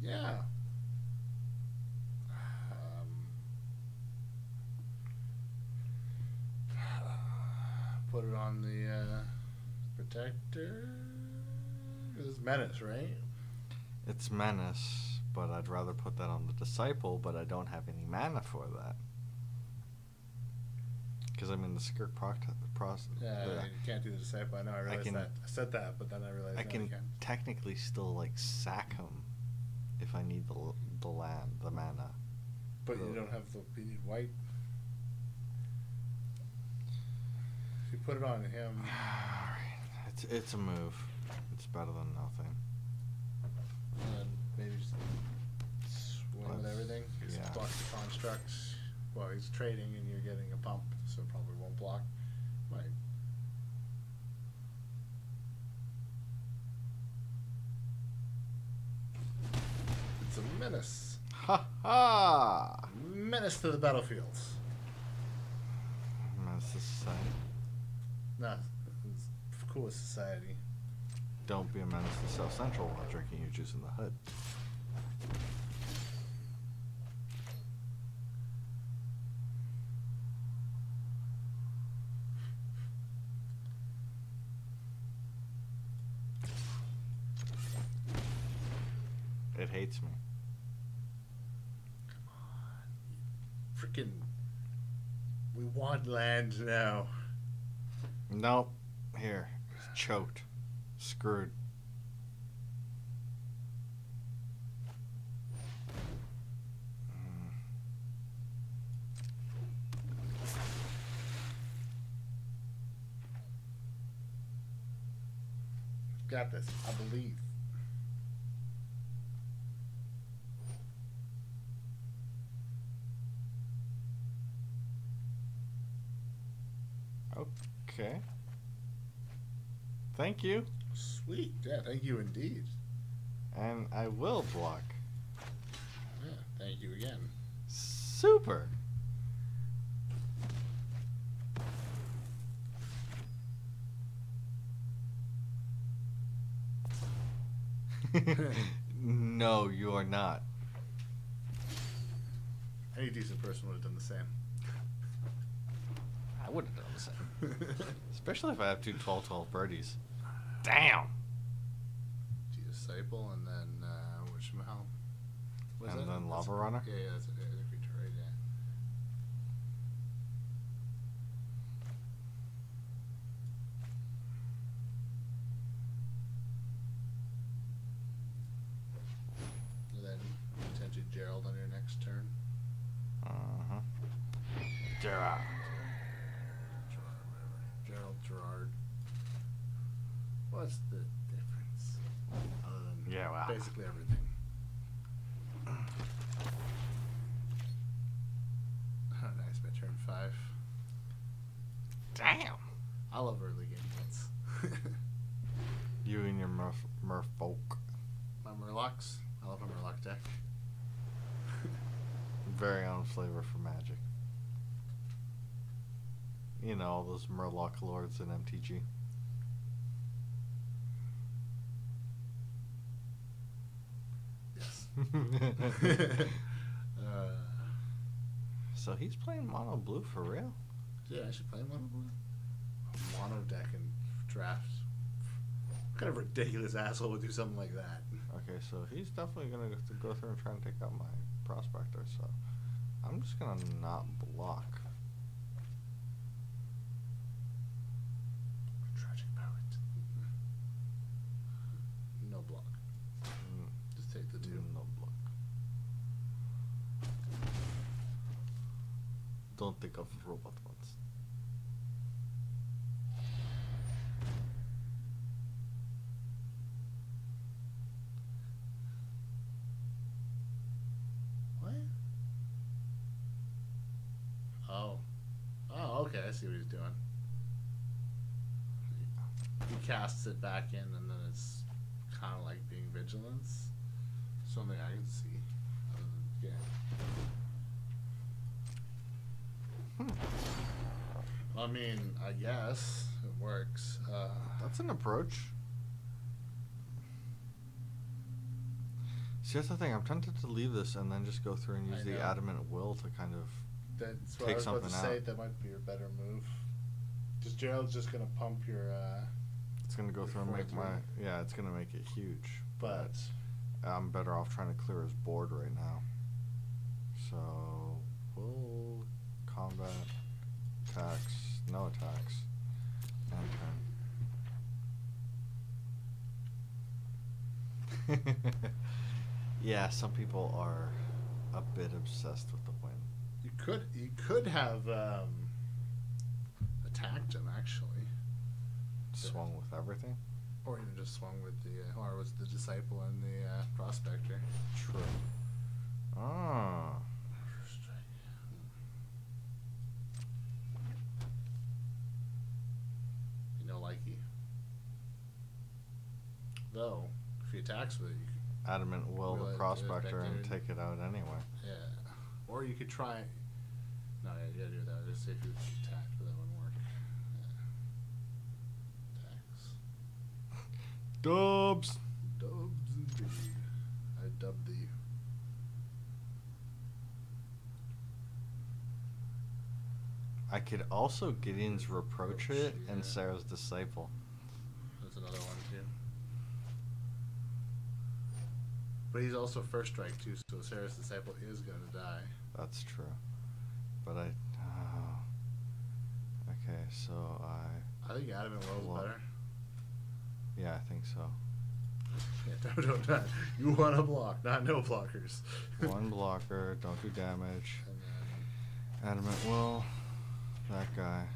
Yeah. Put it on the Protector. It's Menace, right? It's Menace, but I'd rather put that on the Disciple, but I don't have any mana for that. Because I'm in the Skirk process. Yeah, you can't do the Disciple. I know, I realized that. I said that, but then I realized I no, can you can't. technically still, like, sack him if I need the land, the mana. But you don't have you need white. If you put it on him... Alright, it's a move. It's better than nothing. And maybe just swing with everything. He's block the constructs. Well, he's trading and you're getting a pump, so probably won't block. Might. It's a menace. Ha ha! Menace to the battlefield. Menace to society. No, it's cool with society. Don't be a menace to South Central while drinking your juice in the hood. It hates me. Come on. Freaking. We want land now. Nope. Here. It's choked. Screwed. Got this. I believe. Okay. Thank you. Sweet. Yeah, thank you indeed. And I will block. Yeah, thank you again. Super. No, you are not. Any decent person would have done the same. I would have done the same. Especially if I have two 12-12 birdies. Damn. Disciple and then whatchamahal? And then Lava Runner? Yeah, that's a creature, right? Yeah. And then potentially Gerald on your next turn. Uh-huh. Gerard. Gerard. What's the difference? Other than Yeah, well. basically everything. Oh, nice. By turn 5. Damn. I love early game hits. You and your merfolk. My Murlocs. I love a Murloc deck. Very own flavor for Magic. You know, all those Murloc lords in MTG. Yes. So he's playing mono blue for real? Yeah, I should play mono blue. A mono deck in draft. What kind of ridiculous asshole would do something like that? Okay, so he's definitely going to go through and try and take out my prospector, so I'm just going to not block. Tragic poet. No block. Just take the 2. No block. don't think of robot ones. What? Oh. Oh, okay. I see what he's doing. He casts it back in, and then it's kind of like being vigilance. Something I can see. Yeah. I mean, I guess it works. That's an approach. See, that's the thing. I'm tempted to leave this and then just go through and use I the know. adamant will to kind of That's what take I was about to something say. out. That might be your better move. Just Gerald's just gonna pump your. It's gonna go Your through and make 4-3. my it's gonna make it huge. But I'm better off trying to clear his board right now. So we'll combat attacks, no attacks, and turn. Yeah, some people are a bit obsessed with the win. you could have attacked him actually, Swung with everything. or even just swung with the or was the disciple and the prospector. True. Ah. You know, likey. Though, if he attacks with it, you could, Adamant will Will the it prospector and affect take it out anyway. yeah. Or you could try. No, yeah, you gotta do that. Just see if you attack, but that wouldn't work. Yeah. Attacks. Dubs. Dubs indeed. I dubbed thee. I could also Gideon's Reproach it and Yeah. Sarah's Disciple. That's another one too. But he's also first strike too, so Sarah's disciple is gonna die. That's true. But okay, so I think Adam and Will's Well, better. yeah, I think so. Yeah, don't. You want to block, not no blockers. One blocker, don't do damage. And then Adamant will, that guy.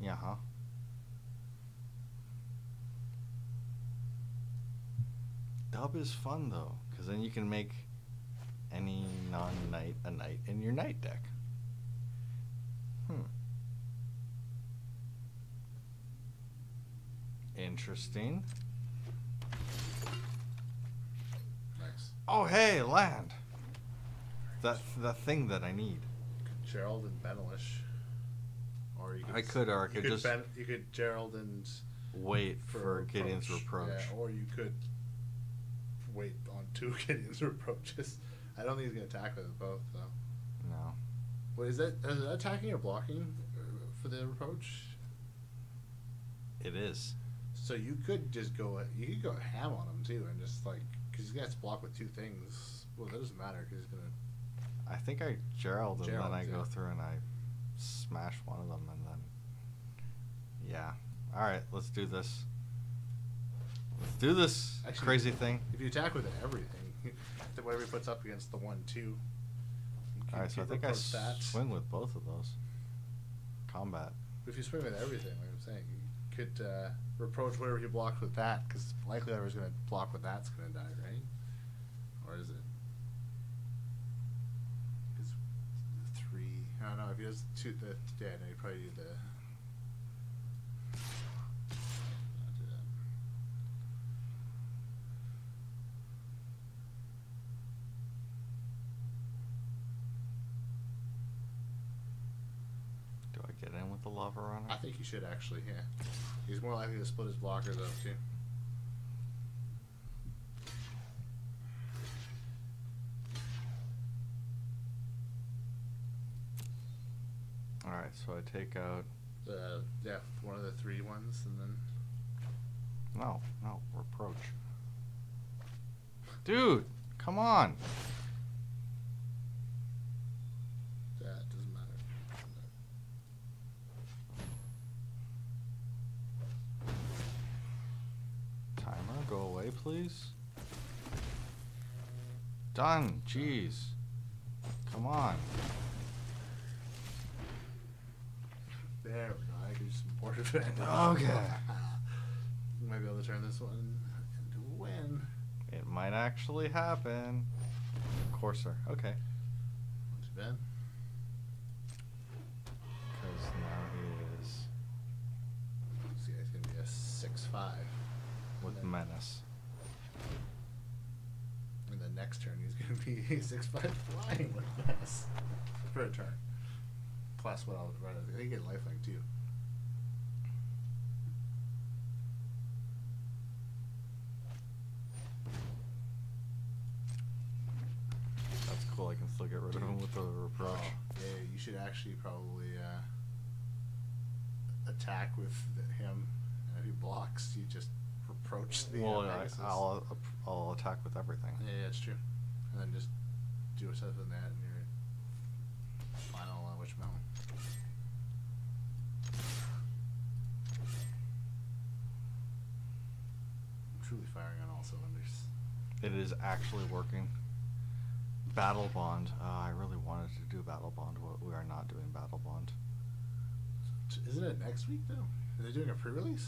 Yeah, huh? Dub is fun though, because then you can make any non-knight a knight in your knight deck. Interesting. nice. Oh, hey, land. That thing that I need. Gerald and Benelish. Or you could. I could, or I could just You could Gerald and wait for Gideon's Reproach. Yeah, or you could wait on two Gideon's Reproaches. I don't think he's gonna attack with both though. No. What is that? Is that attacking or blocking for the reproach? It is. So you could just go. You could go ham on him too, and just like because he's gonna block with two things. Well, that doesn't matter because he's gonna. I think I Gerald, and Gerald, then I yeah. go through and I smash one of them, and then yeah. All right, let's do this. Let's do this Actually, crazy thing. If you attack with everything, whatever he puts up against the 1/2. All right, so I think I swing with both of those. Combat. If you swing with everything, like I'm saying, you could reproach whatever he blocked with that, because likely whoever's going to block with that's going to die, right? Or is it? It's 3. I don't know. If he does 2, yeah, no, you probably do the. Not do that. Do I get in with the lava runner? I think he should actually, yeah. He's more likely to split his blockers up too. All right, so I take out. Yeah, one of the 3 ones, and then. No, reproach. Dude, come on. That doesn't matter. Timer go away, please? Done. Jeez. Come on. There we go. I can just import advantage. Okay. You might be able to turn this one into a win. It might actually happen. Courser. Okay. Not too bad. Because now he is See, it's gonna be a 6-5. with And then- menace. And the next turn he's gonna be 6-5 flying with this for a turn. Plus what I'll run. They get lifelink too. That's cool. I can still get rid of him with the reproach. Yeah, you should actually probably attack with him, and if he blocks, you just reproach the. Well, Pegasus. I'll attack with everything. Yeah, it's true. And then just do a set of that, and you're final Witch Mountain. I'm truly firing on all cylinders. It is actually working. Battle Bond. I really wanted to do Battle Bond, but we are not doing Battle Bond. Isn't it next week though? Are they doing a pre-release?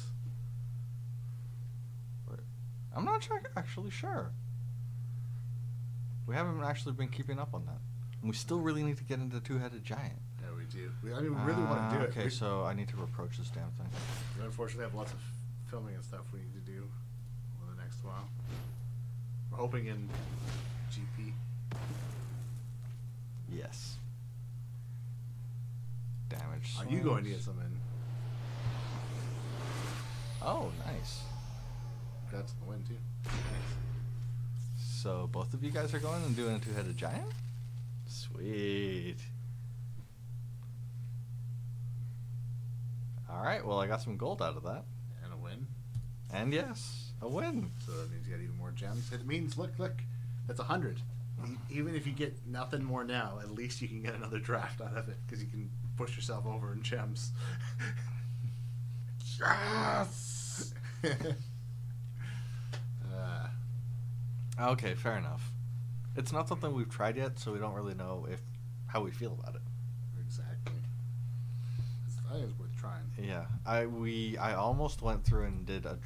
I'm not actually sure. We haven't actually been keeping up on that. And we still really need to get into Two-Headed Giant. Yeah, we do. We really want to do it. Okay, so I need to reproach this damn thing. We unfortunately have lots of filming and stuff we need to do over the next while. We're hoping in GP. Yes. Damage. Are you going to get swings. some in? Oh, nice. That's the win too. Nice. So both of you guys are going and doing a Two-Headed Giant? Sweet. Alright, well I got some gold out of that. And a win. And yes, a win. So that means you got even more gems. It means, look, that's 100. Even if you get nothing more now, at least you can get another draft out of it because you can push yourself over in gems. Yes! Okay, fair enough. It's not something we've tried yet, so we don't really know how we feel about it. Exactly. I think it's worth trying. Yeah, I almost went through and did a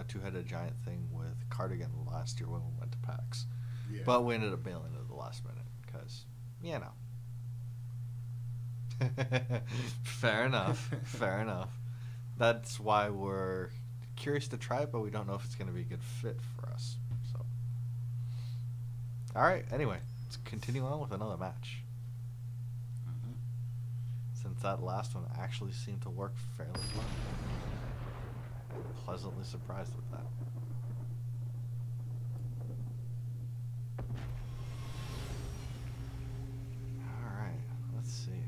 Two-Headed Giant thing with Cardigan last year when we went to PAX. Yeah. But we ended up bailing at the last minute because, you know. Fair enough. Fair enough. That's why we're curious to try it, but we don't know if it's going to be a good fit for us. So, all right. Anyway, let's continue on with another match. Since that last one actually seemed to work fairly well. I'm pleasantly surprised with that. Alright, let's see.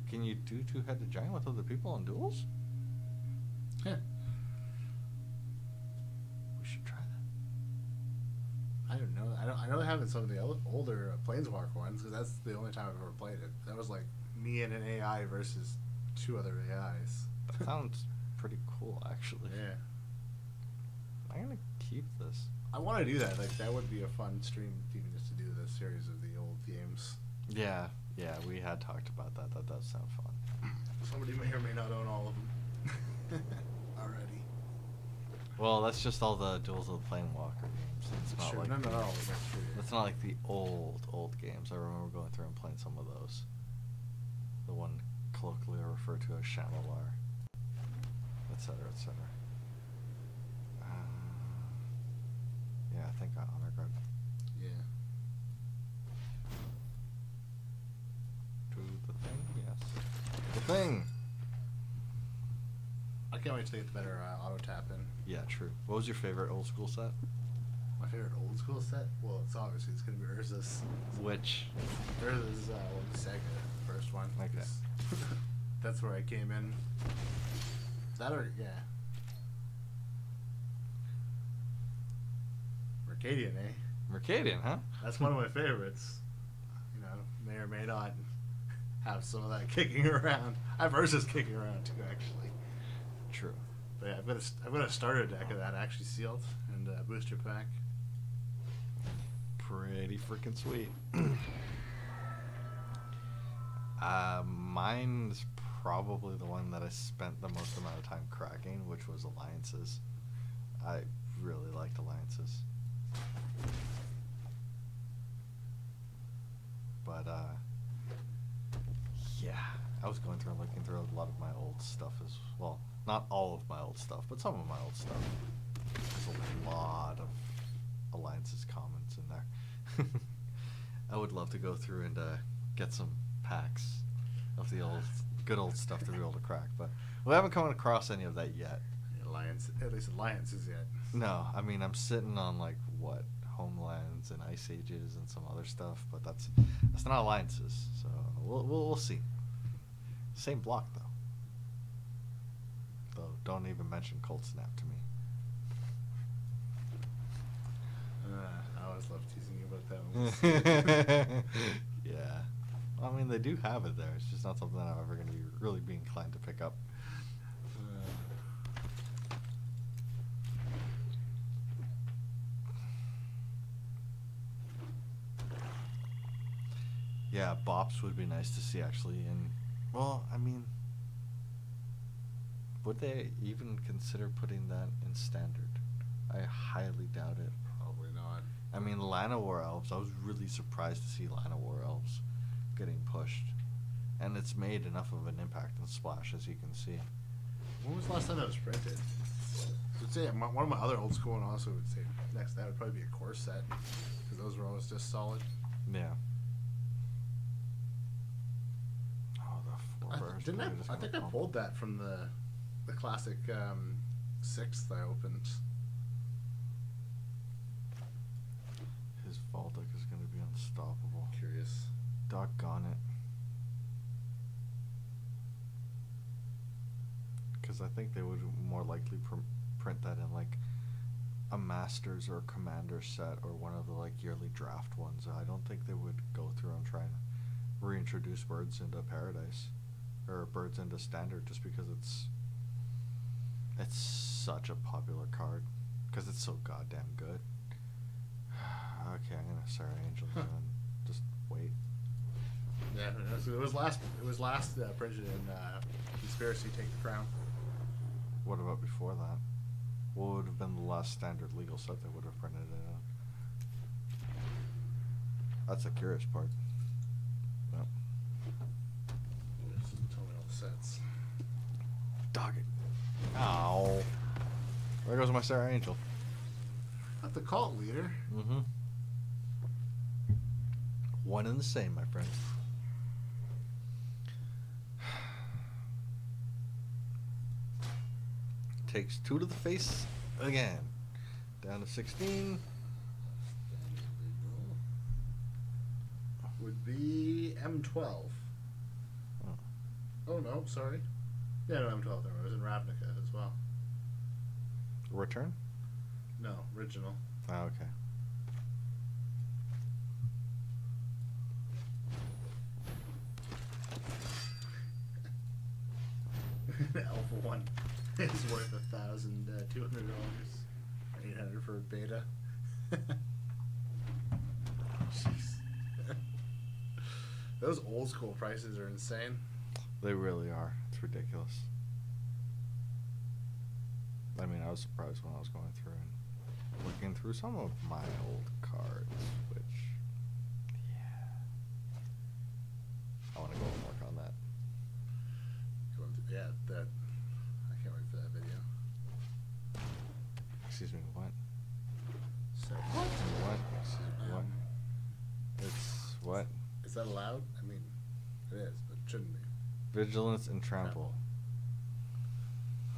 Can you do Two-Headed Giant with other people on duels? Yeah. We should try that. I don't know. I know they have in some of the older Planeswalker ones because that's the only time I've ever played it. That was like me and an AI versus two other AIs. That sounds pretty cool, actually. Yeah. I'm gonna keep this. I want to do that. Like that would be a fun stream, even just to do the series of the old games. Yeah, we had talked about that. That does sound fun. Somebody may or may not own all of them already. Well, that's just all the Duels of the Planewalker games. It's not Sure. like No, the, that's true. It's not like the old games. I remember going through and playing some of those. The one colloquially referred to as Shamalar, etc., etc. Yeah, I think I honor guard. Yeah. Do the thing, yes. The thing. I can't wait to get the better auto tap in. Yeah, true. What was your favorite old school set? My favorite old school set? Well, it's gonna be Urza's. Which? Urza's Sega, the first one. Okay. 'Cause that's where I came in. That or yeah. Mercadian, eh? Mercadian, huh? That's one of my favorites. You know, may or may not have some of that kicking around. I have versus kicking around too, actually. True. But yeah, I've got a starter deck of that actually sealed and a booster pack. Pretty freaking sweet. Mine is probably the one that I spent the most amount of time cracking, which was Alliances. I really liked Alliances. But, yeah, I was going through and looking through a lot of my old stuff as well. Not all of my old stuff, but some of my old stuff. There's a lot of Alliances comments in there. I would love to go through and get some packs of the old, good old stuff to be able to crack, but we haven't come across any of that yet. At least Alliances yet. No, I mean, I'm sitting on, like, what, Homelands and Ice Ages and some other stuff, but that's not Alliances, so we'll see. Same block, though. Don't even mention Cold Snap to me. I always love teasing you about that one. Yeah. I mean, they do have it there. It's just not something that I'm ever going to really be inclined to pick up. Yeah, bops would be nice to see, actually. And, well, I mean, would they even consider putting that in standard? I highly doubt it. Probably not. I mean, Llanowar Elves, I was really surprised to see Llanowar Elves getting pushed. And it's made enough of an impact and splash, as you can see. When was the last time that was printed? I would say one of my other old school, and also would say next that would probably be a core set, because those were always just solid. Yeah. Oh, the four Didn't I think I pulled that from the classic 6th I opened. His Valdic is going to be unstoppable. Curious. Doggone it. Because I think they would more likely print that in like a Masters or a Commander set or one of the like yearly draft ones. I don't think they would go through and try and reintroduce Birds into Paradise or Birds into Standard just because it's such a popular card because it's so goddamn good. Okay, I'm gonna Sarah Angels and just wait. Yeah, it was last printed in Conspiracy Take the Crown. What about before that? What would have been the last standard legal set they would have printed it in? That's the curious part. Yep. Tell me all the sets. Dog it. Ow. There goes my Sarah Angel. Not the cult leader. Mm-hmm. One and the same, my friend. Takes 2 to the face again. Down to 16. Would be M12. Oh no, sorry. Yeah, no, M12. There was in Ravnica as well. Return? No, original. Oh, okay. Alpha 1 is worth $1,200. $800 for a beta. Jeez. Those old school prices are insane. They really are. It's ridiculous. I mean, I was surprised when I was going through and looking through some of my old cards, which, yeah. I want to go and work on that. Yeah, that. I can't wait for that video. Excuse me, what? So, What? Excuse me, what? It's what? Is that allowed? I mean, it is, but it shouldn't be. Vigilance and Trample.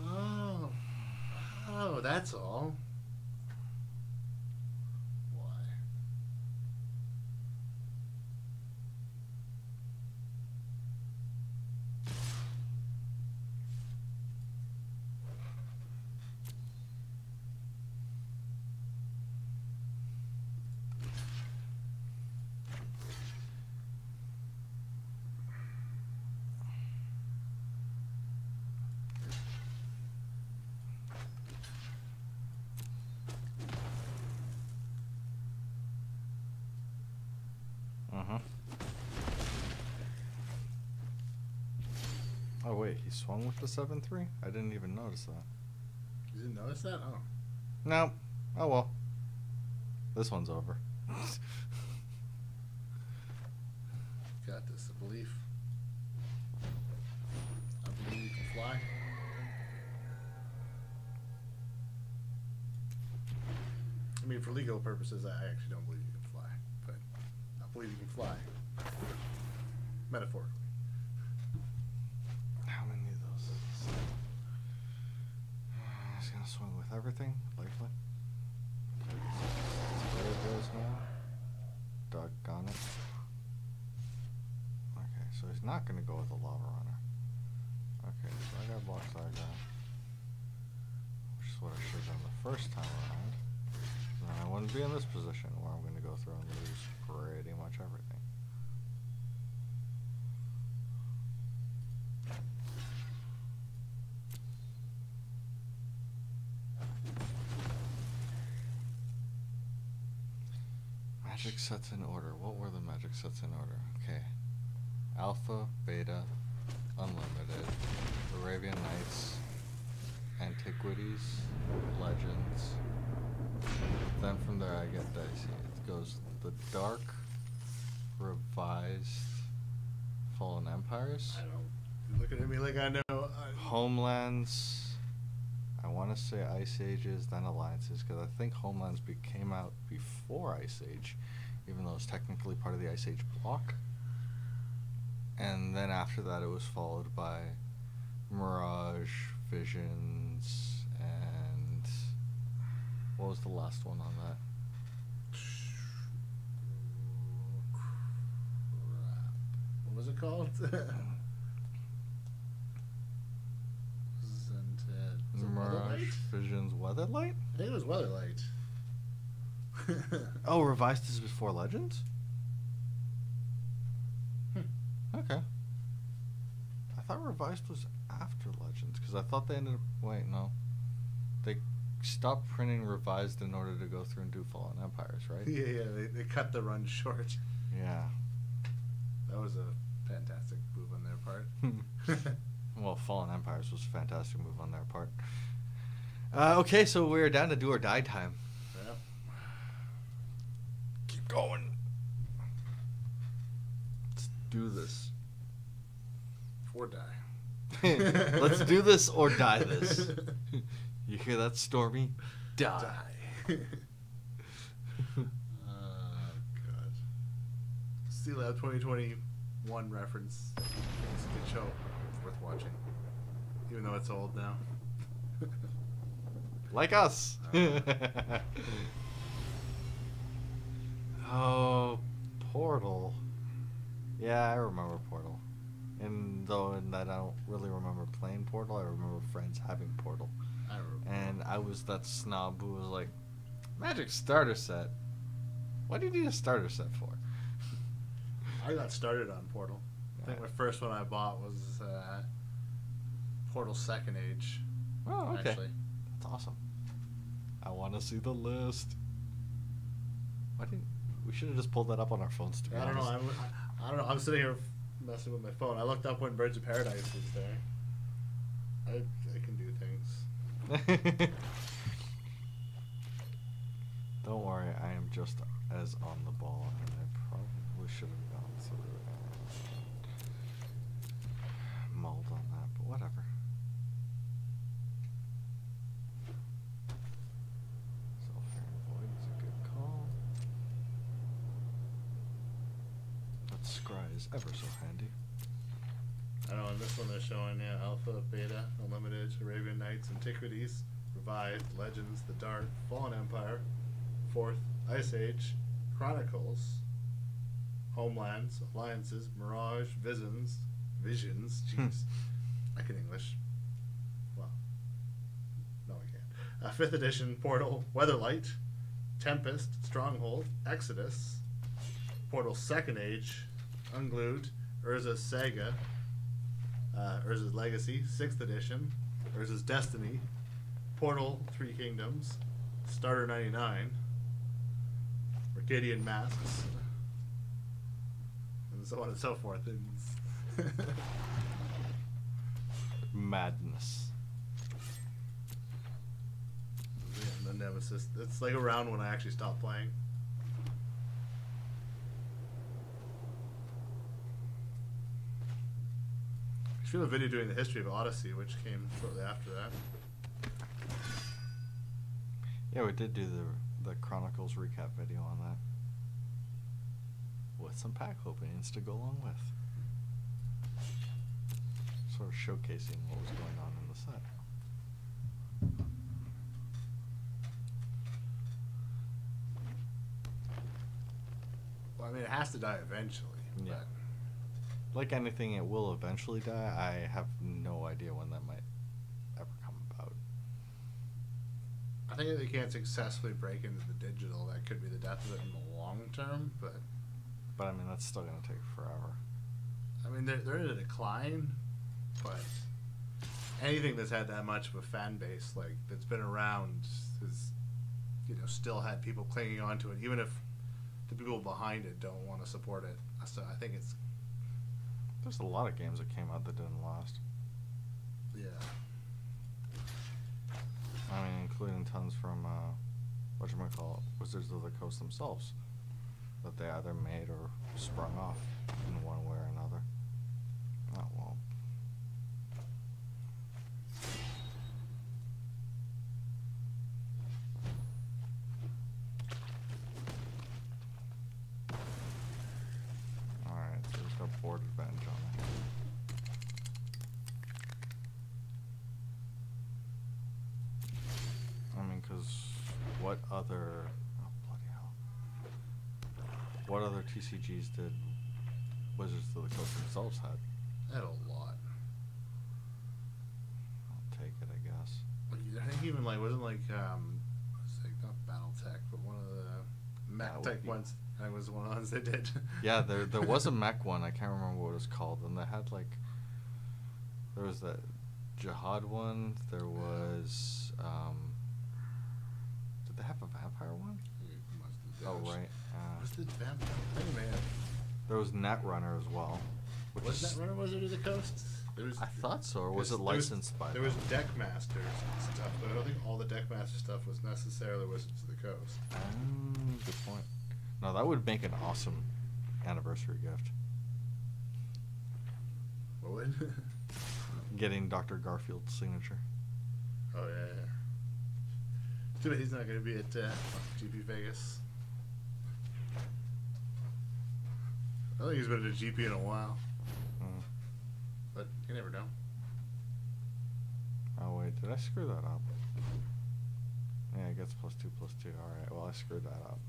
Oh, that's all. Why? he swung with the 7-3? I didn't even notice that. You didn't notice that? Oh. No. Oh well. This one's over. Got this. A belief. I believe you can fly. I mean, for legal purposes, I actually don't believe you can fly. But I believe you can fly. Metaphorically. How many of those? He's gonna swing with everything, likely. There it goes now. Doggone it. Okay, so he's not gonna go with a lava runner. Okay, so I gotta block side guy. Which is what I should have done the first time around. Then I wouldn't be in this position where I'm gonna go through and lose pretty much everything. Magic sets in order. What were the magic sets in order? Okay. Alpha, Beta, Unlimited, Arabian Nights, Antiquities, Legends. Then from there I get dicey. It goes the Dark, Revised, Fallen Empires, I don't. You're looking at me like I know. Homelands. I want to say Ice Ages, then Alliances, because I think Homelands came out before Ice Age, even though it's technically part of the Ice Age block. And then after that, it was followed by Mirage, Visions, and what was the last one on that? What was it called? Mirage, Visions, Weatherlight? I think it was Weatherlight. Oh, Revised is before Legends? Okay. I thought Revised was after Legends, because I thought they ended up... Wait, no. They stopped printing Revised in order to go through and do Fallen Empires, right? Yeah, they cut the run short. Yeah. That was a fantastic move on their part. Well, Fallen Empires was a fantastic move on their part. Okay, so we're down to do or die time. Yeah. Keep going. Let's do this. Or die. Let's do this or die this. You hear that, Stormy? Die. God. Steel Lab 2021 reference. It's a good show. It's worth watching. Even though it's old now. Like us. Oh, Portal. Yeah, I remember Portal. And though in that I don't really remember playing Portal, I remember friends having Portal. I remember. And I was that snob who was like, Magic starter set? What do you need a starter set for? I got started on Portal. I think my first one I bought was Portal Second Age. Oh, okay. Actually. That's awesome. I want to see the list. Why didn't we should have just pulled that up on our phones? To be I don't know. honest. I don't know. I'm sitting here messing with my phone. I looked up when Birds of Paradise was there. I can do things. Don't worry, I am just as on the ball, and I probably should have gone through and mulled on that, but whatever. Self-Fair Void is a good call. That scry is ever so handy. I know, in this one they're showing Alpha, Beta, Unlimited, Arabian Nights, Antiquities, Revived, Legends, The Dark, Fallen Empire, 4th, Ice Age, Chronicles, Homelands, Alliances, Mirage, Visions, jeez. I can English. Well, no I can't. 5th edition, Portal, Weatherlight, Tempest, Stronghold, Exodus, Portal Second Age, Unglued, Urza's Saga, Urza's Legacy, 6th edition, Urza's Destiny, Portal 3 Kingdoms, Starter 99, Mercadian Masks, and so on and so forth. And Madness. Yeah, the Nemesis. It's like around when I actually stopped playing. I should have a video doing the history of Odyssey, which came shortly after that. Yeah, we did do the Chronicles recap video on that. With some pack openings to go along with. Sort of showcasing what was going on in the set. Well, I mean, it has to die eventually. Yeah. But Like anything, it will eventually die. I have no idea when that might ever come about. I think if they can't successfully break into the digital, that could be the death of it in the long term. But I mean, that's still going to take forever. I mean, there is a decline, but anything that's had that much of a fan base, like that's been around, has still had people clinging on to it, even if the people behind it don't want to support it. So I think it's There's a lot of games that came out that didn't last. yeah. I mean, including tons from whatchamacallit, Wizards of the Coast themselves, that they either made or sprung off in one way or another. Oh well. Alright, so there's no board advantage on that. I mean, because what other... Oh, bloody hell. What other TCGs did Wizards of the Coast themselves had? Had a lot. I'll take it, I guess. I think even wasn't it's like not BattleTech, but one of the MacTech ones. That was one of the ones they did. Yeah, there was a mech one. I can't remember what it was called. And they had there was that Jihad one. There was did they have a vampire one? Oh right. What's the vampire? I think man. There was Netrunner as well. Was Netrunner Wizard of the Coast? I thought so, or was it licensed by There them? was Deckmasters and stuff, but I don't think all the Deckmaster stuff was necessarily Wizards of the Coast. Good point. No, that would make an awesome anniversary gift. What would? Getting Dr. Garfield's signature. Oh yeah. Too bad he's not going to be at GP Vegas. I don't think he's been at a GP in a while, Mm. but you never know. Oh wait, did I screw that up? Yeah, it gets +2/+2. Alright, well I screwed that up.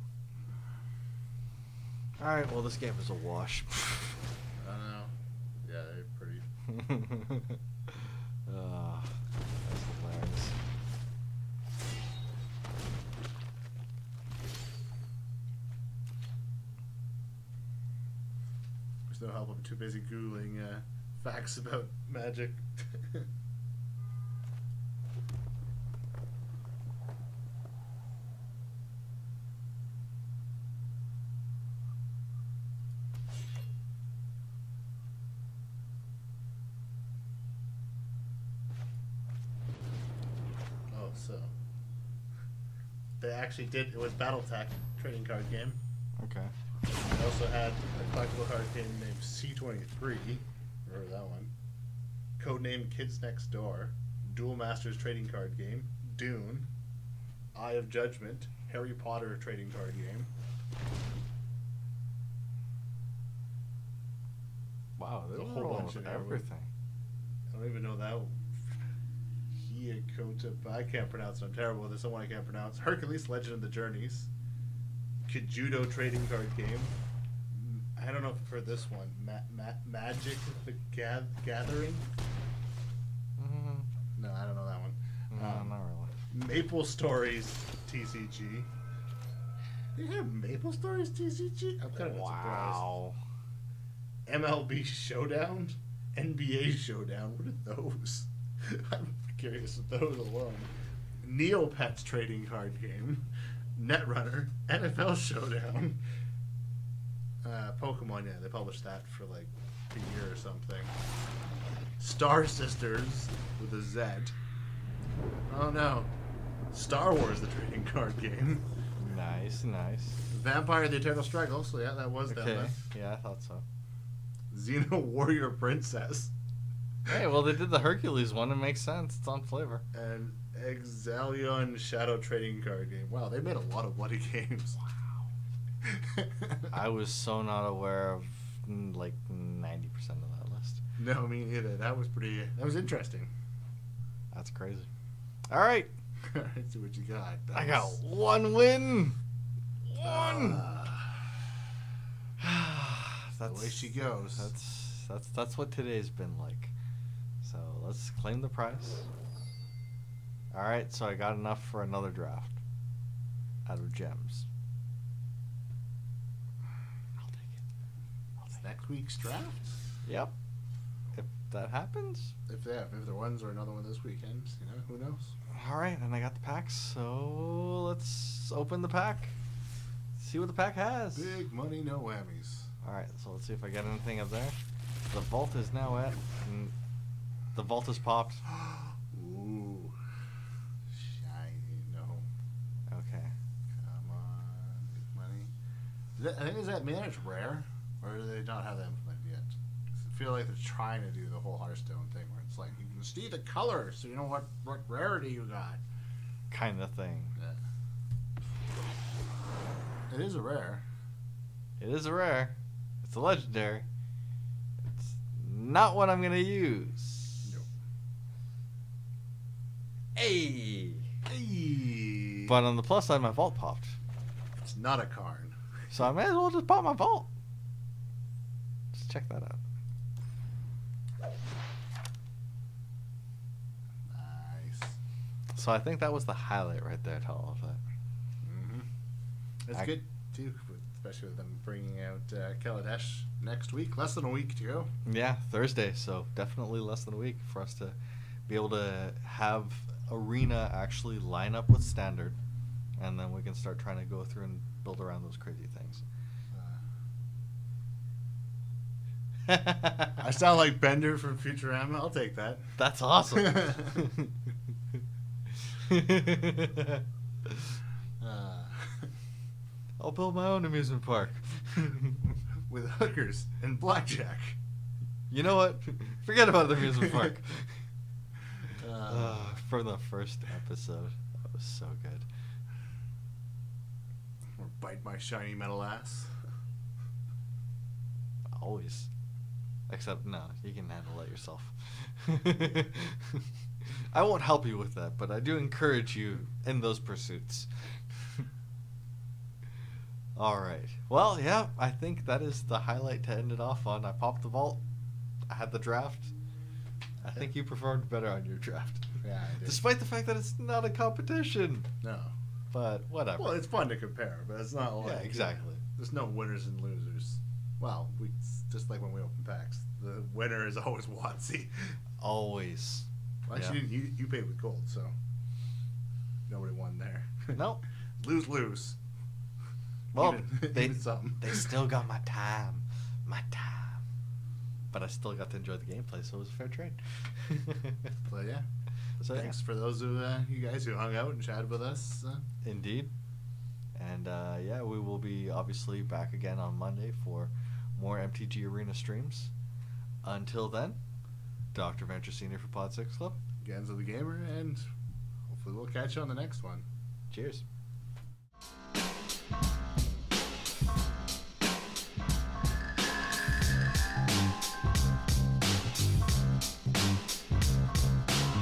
Alright, well this game is a wash. I don't know. Yeah, they're pretty. That's hilarious. There's no help. I'm too busy Googling facts about Magic. Oh, so they actually did. It was BattleTech trading card game. Okay. They also had a collectible card game named C23. Remember that one? Codename Kids Next Door. Duel Masters trading card game. Dune. Eye of Judgment. Harry Potter trading card game. Wow, There's there's a a whole whole bunch bunch in there. everything. I don't even know that. I can't pronounce it. I'm terrible. There's someone I can't pronounce. Hercules Legend of the Journeys. Kijudo trading card game. I don't know if I've heard this one. Magic the Gathering. No, I don't know that one. No, not really. Maple Stories TCG. They have Maple Stories TCG? I'm kind of Wow. surprised. MLB Showdown? NBA Showdown? What are those? I'm curious with those alone. Neopets trading card game. Netrunner. NFL Showdown. Pokemon, yeah, they published that for a year or something. Star Sisters with a Z. Oh no. Star Wars, the trading card game. Nice, nice. Vampire: The Eternal Struggle. So yeah, that was them. Okay. Then. Yeah, I thought so. Xena Warrior Princess. Hey, well, they did the Hercules one. It makes sense. It's on flavor. And Exalion Shadow Trading Card Game. Wow, they made a lot of bloody games. Wow. I was so not aware of like 90% of that list. No, me neither. That was interesting. That's crazy. All right. Alright, see what you got. I got one win. One. The way she goes. That's what today's been like. So let's claim the prize. All right, so I got enough for another draft out of gems. I'll take it. It's next week's draft. Yep. If that happens. If there one's or another one this weekend, who knows? All right, and I got the packs, so let's open the pack. See what the pack has. Big money, no whammies. All right, so let's see if I get anything up there. The vault is now at. The vault is popped. Ooh. Shiny, no. Okay. Come on, big money. I think, does that mean it's rare? Or do they not have that implemented yet? 'Cause I feel like they're trying to do the whole Hearthstone thing where it's like, you can see the color so you know what rarity you got. Kind of thing. Yeah. It is a rare. It is a rare. It's a legendary. It's not what I'm going to use. Nope. Hey! Hey. But on the plus side, my vault popped. It's not a Karn. So I may as well just pop my vault. Just check that out. Nice. So I think that was the highlight right there to all of that. Mm-hmm. It's good, too, especially with them bringing out Kaladesh next week. Less than a week to go. Yeah, Thursday, so definitely less than a week for us to be able to have Arena actually line up with Standard, and then we can start trying to go through and build around those crazy things. I sound like Bender from Futurama. I'll take that. That's awesome. I'll build my own amusement park. With hookers and blackjack. You know what? Forget about the amusement park. Uh, From the first episode. That was so good. or bite my shiny metal ass. Always. Except, no, you can handle it yourself. I won't help you with that, but I do encourage you in those pursuits. All right. Well, yeah, I think that is the highlight to end it off on. I popped the vault. I had the draft. I think you performed better on your draft. Yeah, I did. Despite the fact that it's not a competition. No. But whatever. Well, it's fun to compare, but it's not like... Yeah, exactly. There's no winners and losers. Well, just like when we open packs. The winner is always WotC. Always. Well, actually, you paid with gold, so... Nobody won there. Nope. Lose. Well, even something. they still got my time. My time. But I still got to enjoy the gameplay, so it was a fair trade. But yeah. So, Thanks for those of you guys who hung out and chatted with us. Indeed. And yeah, we will be obviously back again on Monday for more MTG Arena streams. Until then, Dr. Venture Senior for Podsixclub. Genzo the Gamer, and hopefully we'll catch you on the next one. Cheers.